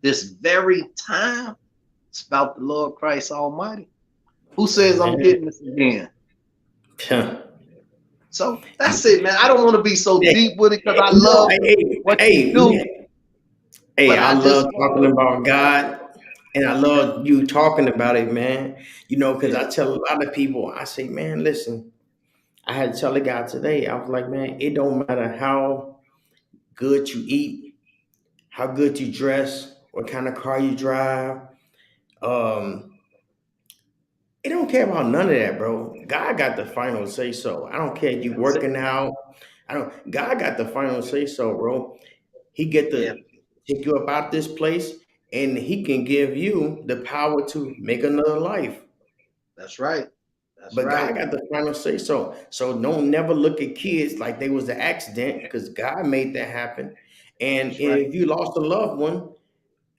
Speaker 2: this very time, it's about the Lord Christ Almighty. Who says I'm
Speaker 1: Man.
Speaker 2: getting this again?
Speaker 1: Huh.
Speaker 2: So that's it, man. I don't want to be so
Speaker 1: Hey,
Speaker 2: deep with it because
Speaker 1: hey,
Speaker 2: I
Speaker 1: no,
Speaker 2: love
Speaker 1: hey,
Speaker 2: what you
Speaker 1: hey,
Speaker 2: do,
Speaker 1: man. Hey,
Speaker 2: but
Speaker 1: I
Speaker 2: I
Speaker 1: love
Speaker 2: just want
Speaker 1: talking
Speaker 2: to,
Speaker 1: about God, and I love you talking about it, man. Because
Speaker 2: yeah,
Speaker 1: I tell a lot of people, I say, man, listen, I had to tell a guy today, I was like, man, it don't matter how good you eat, how good you dress, what kind of car you drive. Um, it don't care about none of that, bro. God got the final say so. I don't care if you
Speaker 2: that's it.
Speaker 1: working out. I don't. God got the final say so, bro. He get
Speaker 2: Yeah,
Speaker 1: to take you about this place, and he can give you the power to make another life.
Speaker 2: That's right. That's
Speaker 1: But
Speaker 2: right.
Speaker 1: God got the final say so. So don't never look at kids like they was an accident because God made that happen. And
Speaker 2: That's right.
Speaker 1: if you lost a loved one,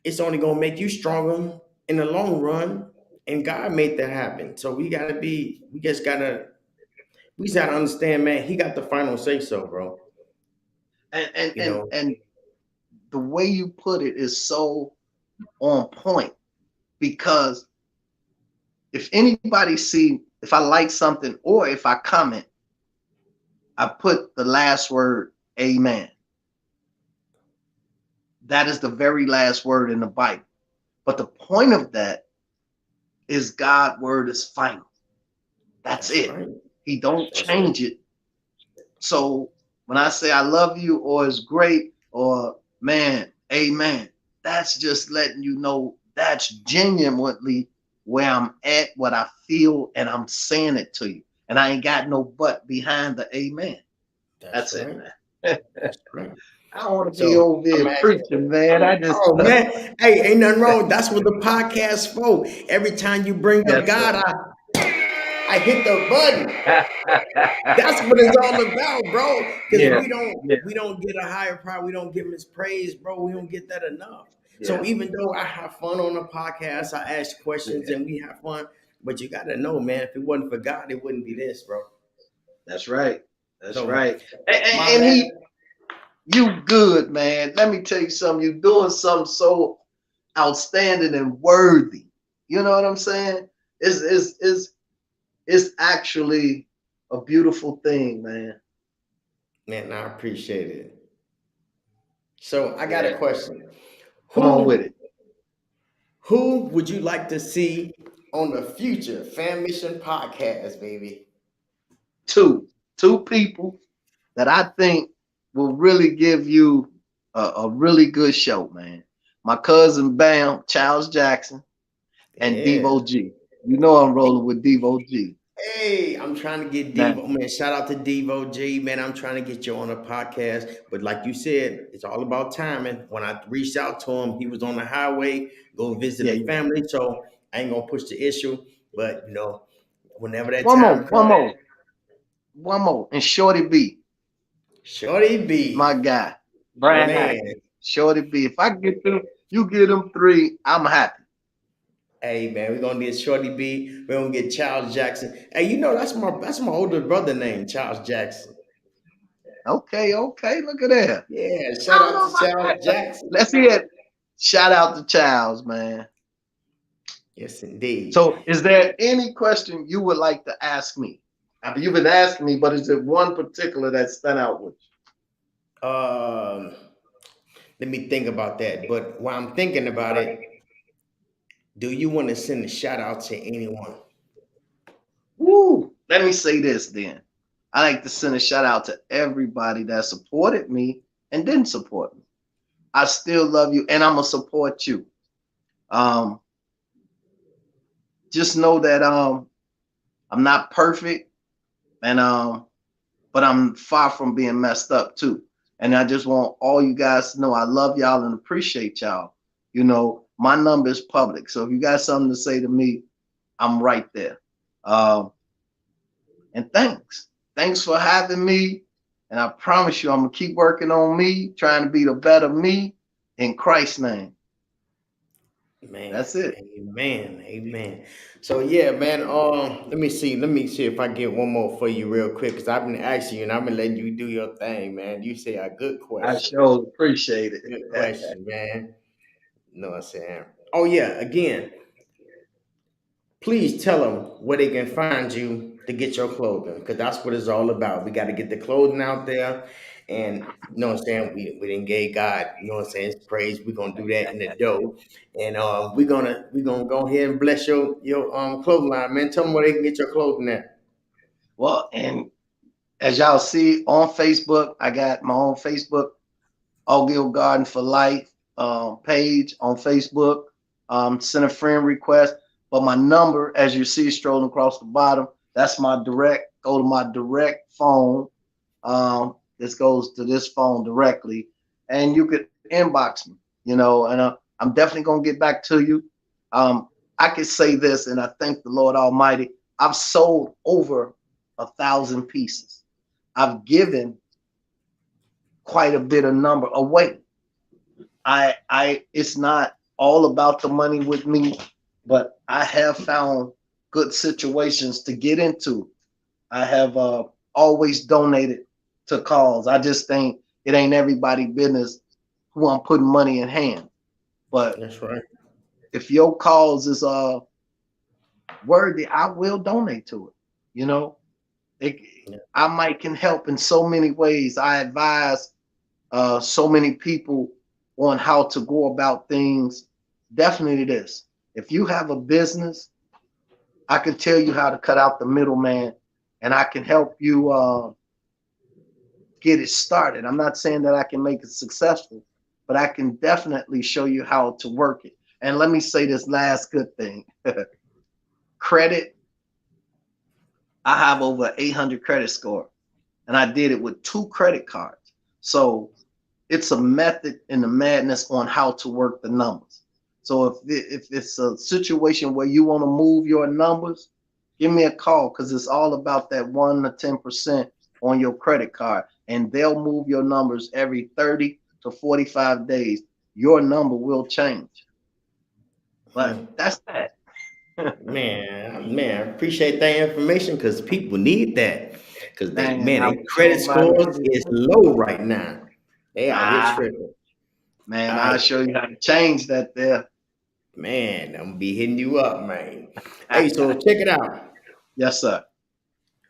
Speaker 1: it's only gonna make you stronger in the long run. And God made that happen. So we just gotta understand, man, he got the final say so, bro.
Speaker 2: And and
Speaker 1: You
Speaker 2: and
Speaker 1: know,
Speaker 2: and the way you put it is so on point because if I like something or if I comment, I put the last word, amen. That is the very last word in the Bible. But the point of that is God's word is final. That's
Speaker 1: that's
Speaker 2: it.
Speaker 1: right.
Speaker 2: He don't
Speaker 1: That's right.
Speaker 2: change it. So when I say I love you or it's great or man, amen, that's just letting you know that's genuinely where I'm at, what I feel, and I'm saying it to you. And I ain't got no but behind the amen.
Speaker 1: That's
Speaker 2: That's it,
Speaker 1: right.
Speaker 2: man.
Speaker 1: That's right.
Speaker 2: I don't want to be
Speaker 1: So
Speaker 2: over
Speaker 1: I'm
Speaker 2: here
Speaker 1: asking.
Speaker 2: preaching, man. I just
Speaker 1: Oh man, hey, ain't nothing wrong. That's what the podcast for. Every time you bring up
Speaker 2: yes,
Speaker 1: God,
Speaker 2: sir.
Speaker 1: I hit the button. That's what it's all about, bro. Because
Speaker 2: Yeah, yeah,
Speaker 1: we don't get a higher power. We don't give him his praise, bro. We don't get that enough. So
Speaker 2: yeah,
Speaker 1: even though I have fun on the podcast, I ask questions
Speaker 2: yeah.
Speaker 1: and we have fun. But you got to know, man, if it wasn't for God, it wouldn't be this, bro.
Speaker 2: That's right. That's
Speaker 1: So
Speaker 2: right.
Speaker 1: my
Speaker 2: And
Speaker 1: man,
Speaker 2: you good, man. Let me tell you something. You're doing something so outstanding and worthy. You know what I'm saying? It's actually a beautiful thing, man.
Speaker 1: man, I appreciate it. So I got a
Speaker 2: Yeah.
Speaker 1: question.
Speaker 2: Come on with
Speaker 1: Who
Speaker 2: it.
Speaker 1: who would you like to see on the future Fan Mission podcast, baby?
Speaker 2: Two people that I think will really give you a really good show, man. My cousin Bam, Charles Jackson, and
Speaker 1: Yeah.
Speaker 2: Devo G. You know I'm rolling with Devo G.
Speaker 1: Hey, I'm trying to get
Speaker 2: Man,
Speaker 1: Devo, man. Shout out to Devo G, man. I'm trying to get you on a podcast. But like you said, it's all about timing. When I reached out to him, he was on the highway, go visit
Speaker 2: yeah,
Speaker 1: the
Speaker 2: yeah.
Speaker 1: family. So I ain't gonna push the issue. But whenever that
Speaker 2: One
Speaker 1: time
Speaker 2: more, one
Speaker 1: comes,
Speaker 2: more, one more. And Shorty B,
Speaker 1: Shorty
Speaker 2: my
Speaker 1: B,
Speaker 2: guy. Brian
Speaker 1: man.
Speaker 2: Hackett. Shorty B. If I get them, you get them three, I'm happy.
Speaker 1: Hey man, we're gonna get Shorty B. We're gonna get Charles Jackson. Hey, that's my older brother name, Charles Jackson.
Speaker 2: Okay, okay. Look at that.
Speaker 1: Yeah,
Speaker 2: I
Speaker 1: shout
Speaker 2: don't
Speaker 1: out
Speaker 2: know
Speaker 1: to
Speaker 2: about
Speaker 1: Charles
Speaker 2: that.
Speaker 1: Jackson.
Speaker 2: Let's hear it. Shout out to Charles, man.
Speaker 1: Yes, indeed.
Speaker 2: So, is there any question you would like to ask me? I mean, you've been asking me, but is there one particular that stand out with
Speaker 1: Um, Let me think about that. But while I'm thinking about it, do you want to send a shout out to anyone?
Speaker 2: you? Woo! Let me say this then. I like to send a shout out to everybody that supported me and didn't support me. I still love you, and I'm gonna support you. Um, just know that I'm not perfect, and but I'm far from being messed up too. And I just want all you guys to know I love y'all and appreciate y'all. You know, my number is public, so if you got something to say to me, I'm right there. Um, and thanks for having me. And I promise you, I'm gonna keep working on me, trying to be the better me in Christ's name.
Speaker 1: Man,
Speaker 2: That's it.
Speaker 1: amen, amen. So yeah, man. Let me see if I get one more for you real quick, cause I've been asking you and I've been letting you do your thing, man. You say a good
Speaker 2: I
Speaker 1: question,
Speaker 2: sure appreciate it.
Speaker 1: good question, man. You know what I'm saying? Oh yeah, again, please tell them where they can find you to get your clothing because that's what it's all about. We got to get the clothing out there. And you know what I'm saying? We didn't gave God, you know what I'm saying, it's praise. We're gonna do that in the dough. And we're gonna go ahead and bless your clothing line, man. Tell them where they can get your clothing at.
Speaker 2: Well, and as y'all see on Facebook, I got my own Facebook, Augill Garden for Life page on Facebook. Send a friend request. But my number, as you see strolling across the bottom, that's my direct. Go to my direct phone. This goes to this phone directly, and you could inbox me. You know, and I'm definitely gonna get back to you. I can say this, and I thank the Lord Almighty. I've sold over 1,000 pieces. I've given quite a bit of number away. It's not all about the money with me, but I have found good situations to get into. I have always donated to cause. I just think it ain't everybody business who I'm putting money in hand. But
Speaker 1: That's right.
Speaker 2: if your cause is worthy, I will donate to it. You know, it,
Speaker 1: Yeah.
Speaker 2: I might can help in so many ways. I advise so many people on how to go about things. Definitely this. If you have a business, I can tell you how to cut out the middleman, and I can help you get it started. I'm not saying that I can make it successful, but I can definitely show you how to work it. And let me say this last good thing. Credit, I have over 800 credit score, and I did it with 2 credit cards. So it's a method in the madness on how to work the numbers. So if it's a situation where you want to move your numbers, give me a call, because it's all about that 1 to 10% on your credit card, and they'll move your numbers every 30 to 45 days. Your number will change. But
Speaker 1: Hmm.
Speaker 2: that's that.
Speaker 1: Man, I appreciate that information because people need that. Because
Speaker 2: Man, I
Speaker 1: they
Speaker 2: was
Speaker 1: credit
Speaker 2: so mighty
Speaker 1: scores is
Speaker 2: pleased.
Speaker 1: low right now. They out here
Speaker 2: Ah,
Speaker 1: tripping. All
Speaker 2: man, I'll
Speaker 1: right,
Speaker 2: show you how to change that there.
Speaker 1: man, I'm gonna be hitting you up, man. Hey, so check it out.
Speaker 2: Yes, sir.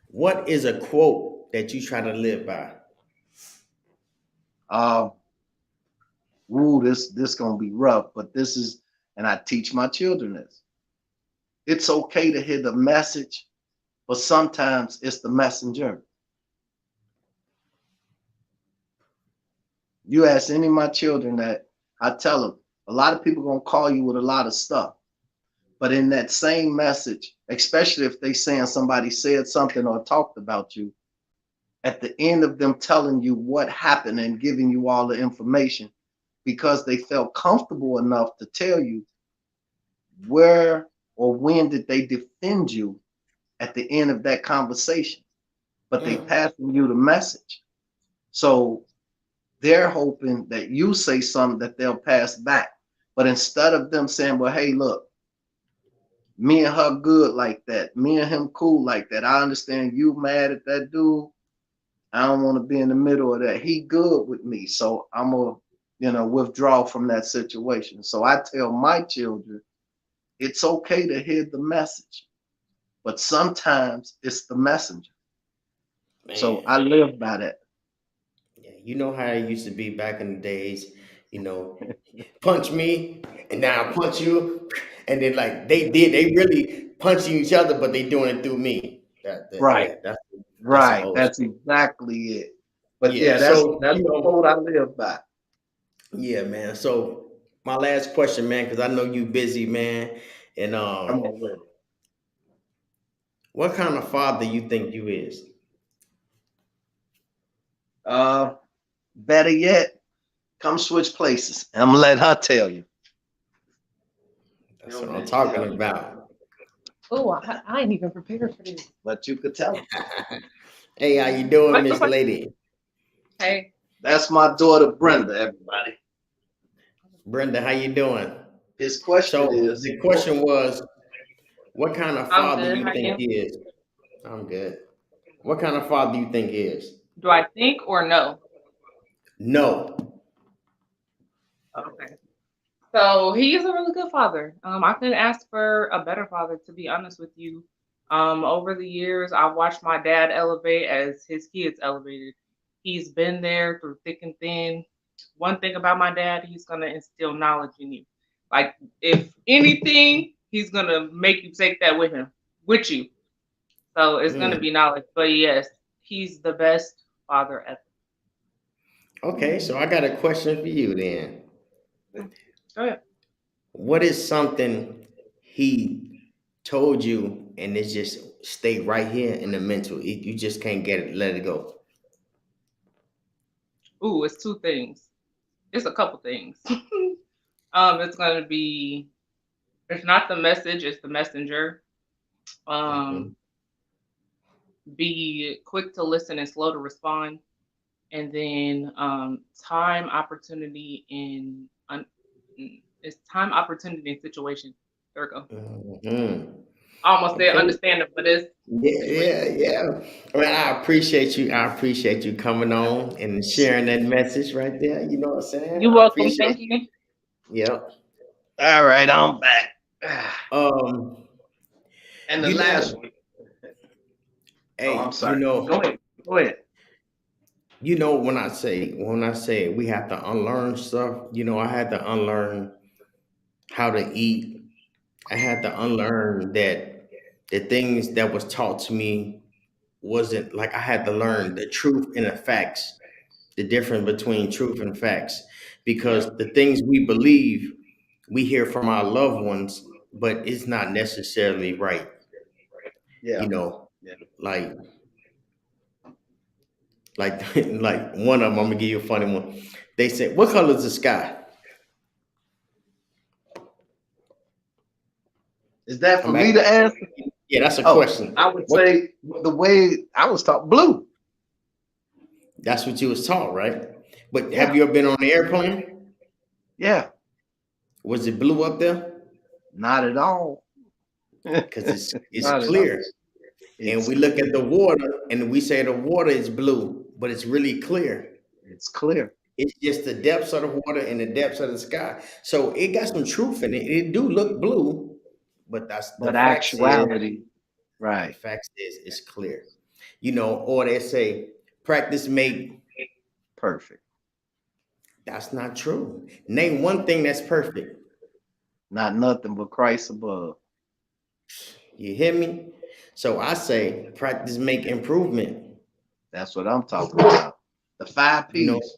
Speaker 1: What is a quote that you try to live by?
Speaker 2: Uh, this gonna be rough, but this is, and I teach my children this. It's okay to hear the message, but sometimes it's the messenger. You ask any of my children that, I tell them, a lot of people gonna call you with a lot of stuff, but in that same message, especially if they saying somebody said something or talked about you, at the end of them telling you what happened and giving you all the information, because they felt comfortable enough to tell you where or when did they defend you at the end of that conversation, but they
Speaker 1: Mm.
Speaker 2: passing you the message. So they're hoping that you say something that they'll pass back. But instead of them saying, well, hey, look, me and her good like that, me and him cool like that. I understand you mad at that dude. I don't want to be in the middle of that. He good with me. So I'm gonna, withdraw from that situation. So I tell my children, it's okay to hear the message, but sometimes it's the messenger. So
Speaker 1: Man,
Speaker 2: I live by that.
Speaker 1: yeah, you know how it used to be back in the days. You know, punch me, and now I punch you, and then like they really punching each other, but they doing it through me.
Speaker 2: Right,
Speaker 1: Yeah, that's some
Speaker 2: right.
Speaker 1: old
Speaker 2: That's
Speaker 1: school.
Speaker 2: exactly it. But
Speaker 1: Yeah,
Speaker 2: yeah, that's
Speaker 1: so
Speaker 2: that's the quote I live by.
Speaker 1: yeah, man. So my last question, man, because I know you busy, man, and
Speaker 2: Come on with it.
Speaker 1: what kind of father you think you is?
Speaker 2: Uh, Better yet, come switch places. I'm gonna let her tell you.
Speaker 1: That's
Speaker 2: She'll
Speaker 1: what I'm
Speaker 2: let you tell
Speaker 1: talking
Speaker 2: you.
Speaker 1: about.
Speaker 3: Oh, I ain't even prepared for this.
Speaker 2: But you could tell her.
Speaker 1: Hey, how you doing,
Speaker 3: What's the
Speaker 1: Miss
Speaker 3: question?
Speaker 1: Lady?
Speaker 3: Hey.
Speaker 2: That's my daughter Brenda, everybody.
Speaker 1: Brenda, how you doing?
Speaker 2: His question
Speaker 1: So
Speaker 2: is,
Speaker 1: the question was, what kind of
Speaker 3: I'm
Speaker 1: father
Speaker 3: good.
Speaker 1: you
Speaker 3: How are
Speaker 1: think
Speaker 3: you?
Speaker 1: he is? I'm good. What kind of father you think he is?
Speaker 3: Do I think or no?
Speaker 1: No.
Speaker 3: Okay. So he's a really good father. I couldn't ask for a better father, to be honest with you. Over the years, I've watched my dad elevate as his kids elevated. He's been there through thick and thin. One thing about my dad, he's gonna instill knowledge in you. Like if anything, he's gonna make you take that with you. So it's gonna
Speaker 1: Mm.
Speaker 3: be knowledge. But yes, he's the best father ever.
Speaker 1: Okay, so I got a question for you then.
Speaker 3: Mm. Go ahead.
Speaker 1: What is something he told you and it just stay right here in the mental? You just can't get it, let it go.
Speaker 3: Ooh, it's two things. It's a couple things. It's gonna be. It's not the message. It's the messenger. Um,
Speaker 1: Mhm.
Speaker 3: be quick to listen and slow to respond, and then time, opportunity, it's time, opportunity, and situation. There we go.
Speaker 1: Mhm.
Speaker 3: I almost said
Speaker 1: Okay.
Speaker 3: understand it, but it's
Speaker 1: Yeah,
Speaker 3: situation.
Speaker 1: yeah, yeah. Well, I appreciate you. I appreciate you coming on and sharing that message right there. You know what I'm saying?
Speaker 3: You're
Speaker 1: I
Speaker 3: welcome.
Speaker 1: appreciate
Speaker 3: Thank
Speaker 1: it.
Speaker 3: you.
Speaker 1: Yep.
Speaker 2: All right, I'm back.
Speaker 1: Um,
Speaker 2: And the
Speaker 1: you
Speaker 2: last
Speaker 1: know,
Speaker 2: one. Oh, I'm
Speaker 1: hey,
Speaker 2: sorry. Go ahead. Go ahead.
Speaker 1: when I say we have to unlearn stuff, I had to unlearn how to eat. I had to unlearn that the things that was taught to me wasn't like I had to learn the truth and the facts, the difference between truth and facts,
Speaker 2: Yeah.
Speaker 1: because the things we believe we hear from our loved ones, but it's not necessarily right.
Speaker 2: Yeah.
Speaker 1: You know,
Speaker 2: Yeah.
Speaker 1: like like one of them. I'm gonna give you a funny one. They said, "What color is the sky?"
Speaker 2: Is that for
Speaker 1: I'm
Speaker 2: me to
Speaker 1: asking.
Speaker 2: answer?
Speaker 1: Yeah, that's a
Speaker 2: Oh,
Speaker 1: question.
Speaker 2: I would
Speaker 1: What?
Speaker 2: say the way I was taught blue.
Speaker 1: That's what you was taught, right? But have
Speaker 2: Yeah.
Speaker 1: you ever been on an airplane?
Speaker 2: Yeah.
Speaker 1: Was it blue up there?
Speaker 2: Not at all.
Speaker 1: Because it's
Speaker 2: Not at all.
Speaker 1: clear. And
Speaker 2: It's
Speaker 1: we look
Speaker 2: clear.
Speaker 1: at the water and we say the water is blue, but it's really clear.
Speaker 2: It's clear.
Speaker 1: It's just the depths of the water and the depths of the sky. So it got some truth in it. It do look blue, but that's the
Speaker 2: But
Speaker 1: facts is
Speaker 2: actuality,
Speaker 1: the
Speaker 2: right.
Speaker 1: facts is it's clear. Or they say practice make.
Speaker 2: Perfect.
Speaker 1: That's not true. Name one thing that's perfect.
Speaker 2: Not nothing but Christ above.
Speaker 1: You hear me? So I say practice make improvement.
Speaker 2: That's what I'm talking about. The five
Speaker 1: You know,
Speaker 2: P's.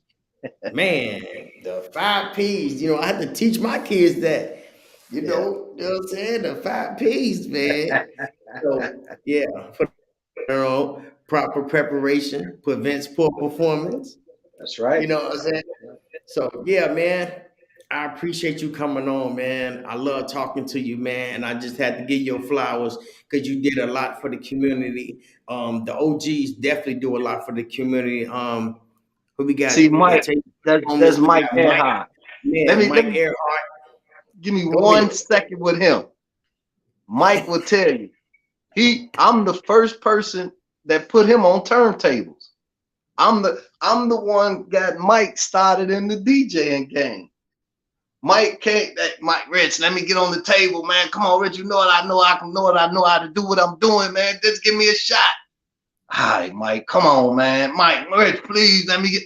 Speaker 1: man, the 5 P's. I have to teach my kids that.
Speaker 2: Yeah.
Speaker 1: You know what I'm saying? The 5 P's, man. So yeah, put on proper preparation prevents poor performance.
Speaker 2: That's
Speaker 1: You
Speaker 2: right.
Speaker 1: know what I'm saying? So yeah, man. I appreciate you coming on, man. I love talking to you, man. And I just had to give you flowers because you did a lot for the community. The OGs definitely do a lot for the community. Who we
Speaker 2: See,
Speaker 1: got?
Speaker 2: Mike,
Speaker 1: Homeless.
Speaker 2: that's
Speaker 1: We
Speaker 2: Mike
Speaker 1: got Mike.
Speaker 2: Earhart. Let
Speaker 1: Man,
Speaker 2: me let
Speaker 1: Mike
Speaker 2: me
Speaker 1: Earhart.
Speaker 2: give me
Speaker 1: Go ahead.
Speaker 2: 1 second with him. Mike will tell you. I'm the first person that put him on turntables. I'm the one got Mike started in the DJing game. Mike can't Mike Rich, let me get on the table, man. Come on, Rich. You know what I know. I can know what I know how to do what I'm doing, man. Just give me a shot. All right, Mike. Come on, man. Mike Rich, please let me get.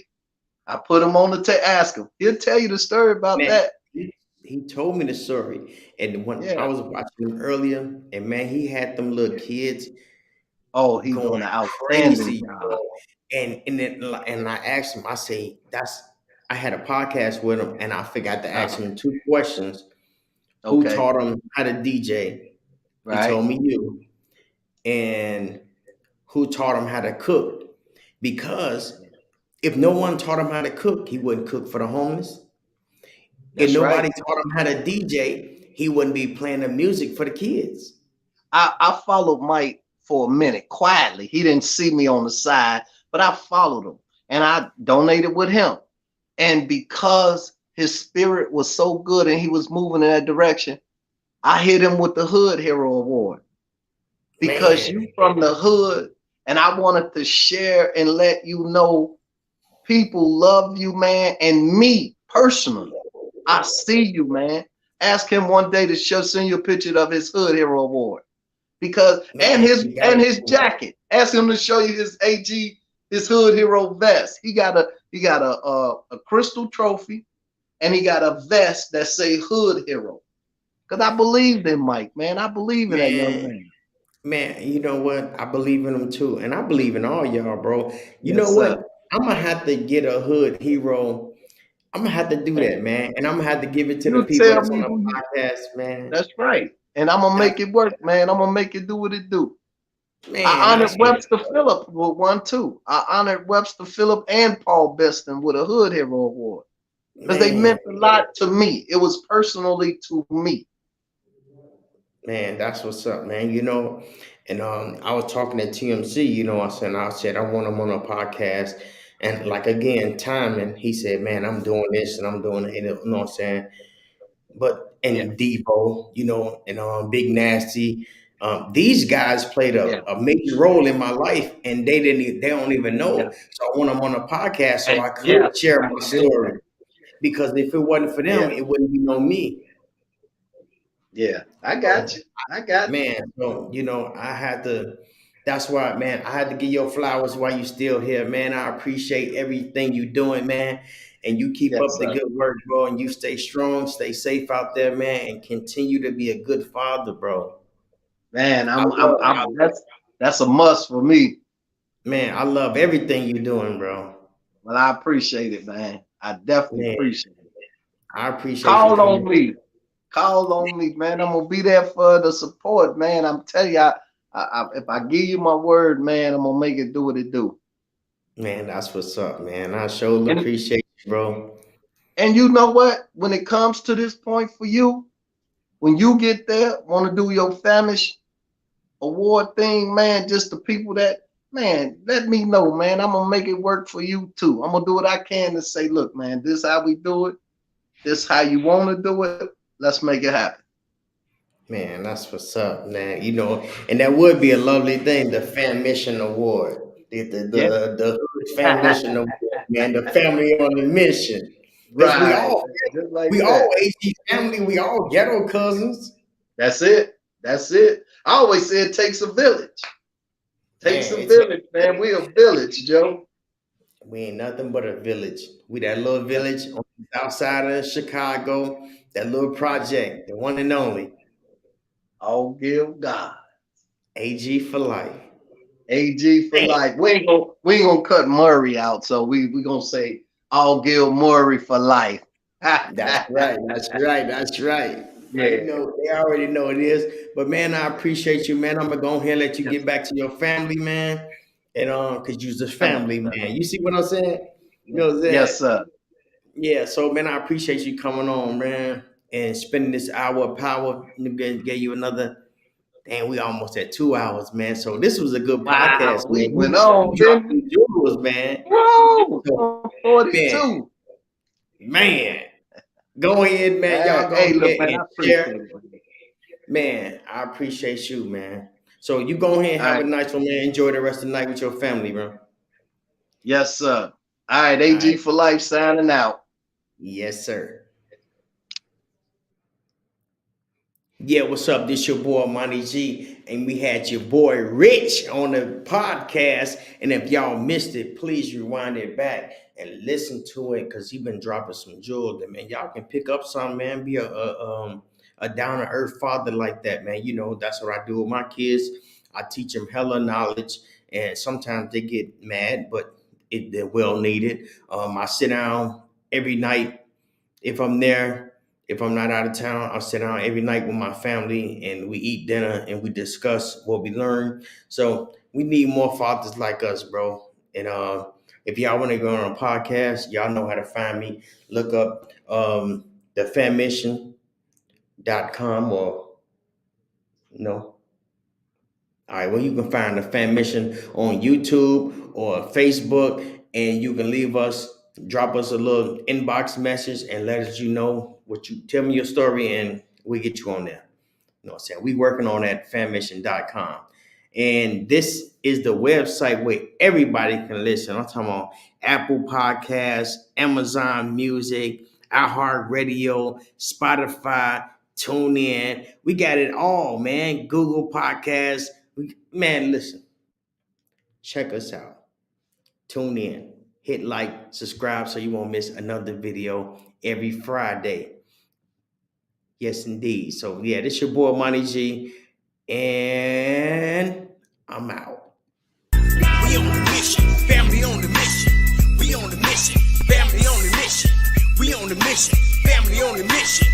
Speaker 2: I put him on the table. Ask him. He'll tell you the story about
Speaker 1: Man,
Speaker 2: that.
Speaker 1: he told me the story. And when I
Speaker 2: Yeah.
Speaker 1: was watching him earlier, and man, he had them little kids
Speaker 2: Oh, he
Speaker 1: going
Speaker 2: doing an outstanding
Speaker 1: crazy,
Speaker 2: job.
Speaker 1: and I asked him, I say, I had a podcast with him and I forgot to ask
Speaker 2: Uh-huh.
Speaker 1: him two questions. Who
Speaker 2: Okay.
Speaker 1: taught him how to DJ? He
Speaker 2: Right.
Speaker 1: told me you. And who taught him how to cook? Because if no one taught him how to cook, he wouldn't cook for the homeless. If
Speaker 2: That's right.
Speaker 1: nobody taught him how to DJ, he wouldn't be playing the music for the kids.
Speaker 2: I followed Mike for a minute quietly. He didn't see me on the side, but I followed him and I donated with him. And because his spirit was so good and he was moving in that direction, I hit him with the Hood Hero Award because
Speaker 1: Man,
Speaker 2: you from the hood, and I wanted to share and let you know people love you, man, and me personally. I see you, man. Ask him one day to send you a picture of his Hood Hero Award because and
Speaker 1: man,
Speaker 2: his
Speaker 1: you
Speaker 2: and
Speaker 1: gotta
Speaker 2: his
Speaker 1: do that.
Speaker 2: jacket. Ask him to show you his his Hood Hero vest. He got a crystal trophy and he got a vest that say Hood Hero. Cause I believed in Mike, man. I believe in that young
Speaker 1: Man,
Speaker 2: man.
Speaker 1: man, you know what? I believe in them too. And I believe in all y'all, bro. You know
Speaker 2: Yes,
Speaker 1: what?
Speaker 2: sir.
Speaker 1: I'm gonna have to get a hood hero. I'm gonna have to do that, man. And I'm gonna have to give it to the
Speaker 2: You
Speaker 1: people
Speaker 2: tell
Speaker 1: that's on
Speaker 2: me
Speaker 1: the
Speaker 2: who you.
Speaker 1: podcast, man.
Speaker 2: That's right. And I'm gonna
Speaker 1: That's
Speaker 2: make it work, man. I'm gonna make it do what it do.
Speaker 1: man,
Speaker 2: I
Speaker 1: I
Speaker 2: honored
Speaker 1: say,
Speaker 2: Webster Phillip with one too. I honored Webster Phillip and Paul Beston with a Hood Hero Award. because they
Speaker 1: Man,
Speaker 2: meant a lot to me. It was personally to me.
Speaker 1: man, that's what's up, man. And I was talking to TMC. I said I want him on a podcast, and like again, timing. He said, "Man, I'm doing this and I'm doing it." You know what I'm saying? But
Speaker 2: Yeah,
Speaker 1: and Devo, and Big Nasty. These guys played
Speaker 2: yeah,
Speaker 1: a major role in my life, and they don't even
Speaker 2: yeah,
Speaker 1: know. So I want them on a podcast so
Speaker 2: and
Speaker 1: I could
Speaker 2: yeah,
Speaker 1: share
Speaker 2: I
Speaker 1: my
Speaker 2: can dig
Speaker 1: story.
Speaker 2: that.
Speaker 1: Because if it wasn't for them,
Speaker 2: Yeah,
Speaker 1: it wouldn't be no me.
Speaker 2: yeah, I got
Speaker 1: So,
Speaker 2: you. I got you.
Speaker 1: man, so I had to. That's why, man, I had to give your flowers while you still here, man. I appreciate everything you doing, man. And you keep
Speaker 2: Yes,
Speaker 1: up the
Speaker 2: sir.
Speaker 1: good work, bro. And you stay strong, stay safe out there, man, and continue to be a good father, bro.
Speaker 2: Man,
Speaker 1: I love,
Speaker 2: that's a must for me.
Speaker 1: man, I love everything you doing, bro.
Speaker 2: Well, I appreciate it, man. I definitely
Speaker 1: Man,
Speaker 2: appreciate it.
Speaker 1: I appreciate you
Speaker 2: Call on
Speaker 1: coming.
Speaker 2: me. Call on me, man. I'm gonna be there for the support, man. I'm telling you, if I give you my word, man, I'm gonna make it do what it do.
Speaker 1: Man, that's what's up, man. I surely
Speaker 2: And
Speaker 1: appreciate you, bro.
Speaker 2: and you know what? When it comes to this point for you, when you get there, want to do your famish award thing, man, just the people that, man, let me know, man. I'm gonna make it work for you too. I'm gonna do what I can to say, look, man, this is how we do it. This is how you want to do it. Let's make it happen.
Speaker 1: Man, that's what's up, man. And that would be a lovely thing, the Fan Mission Award.
Speaker 2: Yeah.
Speaker 1: The Hood Fan Mission Award, man. The family on the mission. Because
Speaker 2: Right. Just like
Speaker 1: we all
Speaker 2: that.
Speaker 1: AG family, we all ghetto cousins.
Speaker 2: That's it. That's it. I always say it takes a village. Takes
Speaker 1: Man,
Speaker 2: a village, man. We a village, Joe.
Speaker 1: we ain't nothing but a village. We that little village on the south side of Chicago, that little project, the one and only.
Speaker 2: All give God.
Speaker 1: AG for life.
Speaker 2: AG for
Speaker 1: Damn.
Speaker 2: life. We ain't gonna cut Murray out, so we gonna say all Gil Murray for life.
Speaker 1: That's right. That's right. That's right.
Speaker 2: Yeah.
Speaker 1: They already know it is. But man, I appreciate you, man. I'm gonna go ahead and let you
Speaker 2: Yes,
Speaker 1: get back to your family, man. And cause you're the
Speaker 2: thank you,
Speaker 1: family,
Speaker 2: sir.
Speaker 1: man. You see what I'm saying? You know what I'm saying?
Speaker 2: Yes, sir.
Speaker 1: Yeah. So man, I appreciate you coming on, man, and spending this hour of power. Gave you another. Damn, we almost at 2 hours, man. So this was a good
Speaker 2: Wow,
Speaker 1: podcast, man.
Speaker 2: we went
Speaker 1: You
Speaker 2: on,
Speaker 1: dropped
Speaker 2: didn't we?
Speaker 1: some jewels, man. So,
Speaker 2: Whoa,
Speaker 1: man,
Speaker 2: 42.
Speaker 1: man, go ahead, man. Y'all go
Speaker 2: Hey, look,
Speaker 1: ahead
Speaker 2: man,
Speaker 1: and
Speaker 2: I appreciate
Speaker 1: share.
Speaker 2: it. Man.
Speaker 1: Man, I appreciate you, man. So you go ahead and
Speaker 2: All
Speaker 1: have a
Speaker 2: right.
Speaker 1: nice one, man. Enjoy the rest of the night with your family, bro.
Speaker 2: Yes, sir. All right,
Speaker 1: All
Speaker 2: AG
Speaker 1: right.
Speaker 2: for life signing out.
Speaker 1: Yes, sir. Yeah, what's up? This your boy Monty G, and we had your boy Rich on the podcast. And if y'all missed it, please rewind it back and listen to it because he been dropping some jewels. And man, y'all can pick up some, man. Be a down to earth father like that, man. That's what I do with my kids. I teach them hella knowledge, and sometimes they get mad, but they're well needed. I sit down every night if I'm there, if I'm not out of town, I'll sit down every night with my family and we eat dinner and we discuss what we learned. So we need more fathers like us, bro. And if y'all want to go on a podcast, y'all know how to find me. Look up thefanmission.com or you know. All right, well, you can find the Fan Mission on YouTube or Facebook, and you can drop us a little inbox message and let us know tell me your story, and we get you on there. You know what I'm saying? We working on that fanmission.com. And this is the website where everybody can listen. I'm talking about Apple Podcasts, Amazon Music, iHeartRadio, Spotify, TuneIn. We got it all, man. Google Podcasts. Man, listen, check us out. Tune in, hit like, subscribe so you won't miss another video every Friday. Yes, indeed. So, yeah, this your boy, Monty G, and I'm out.
Speaker 4: We on the mission, family on the mission. We on the mission, family on the mission. We on the mission, family on the mission.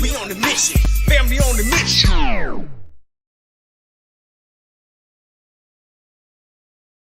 Speaker 4: We on the mission, family on the mission.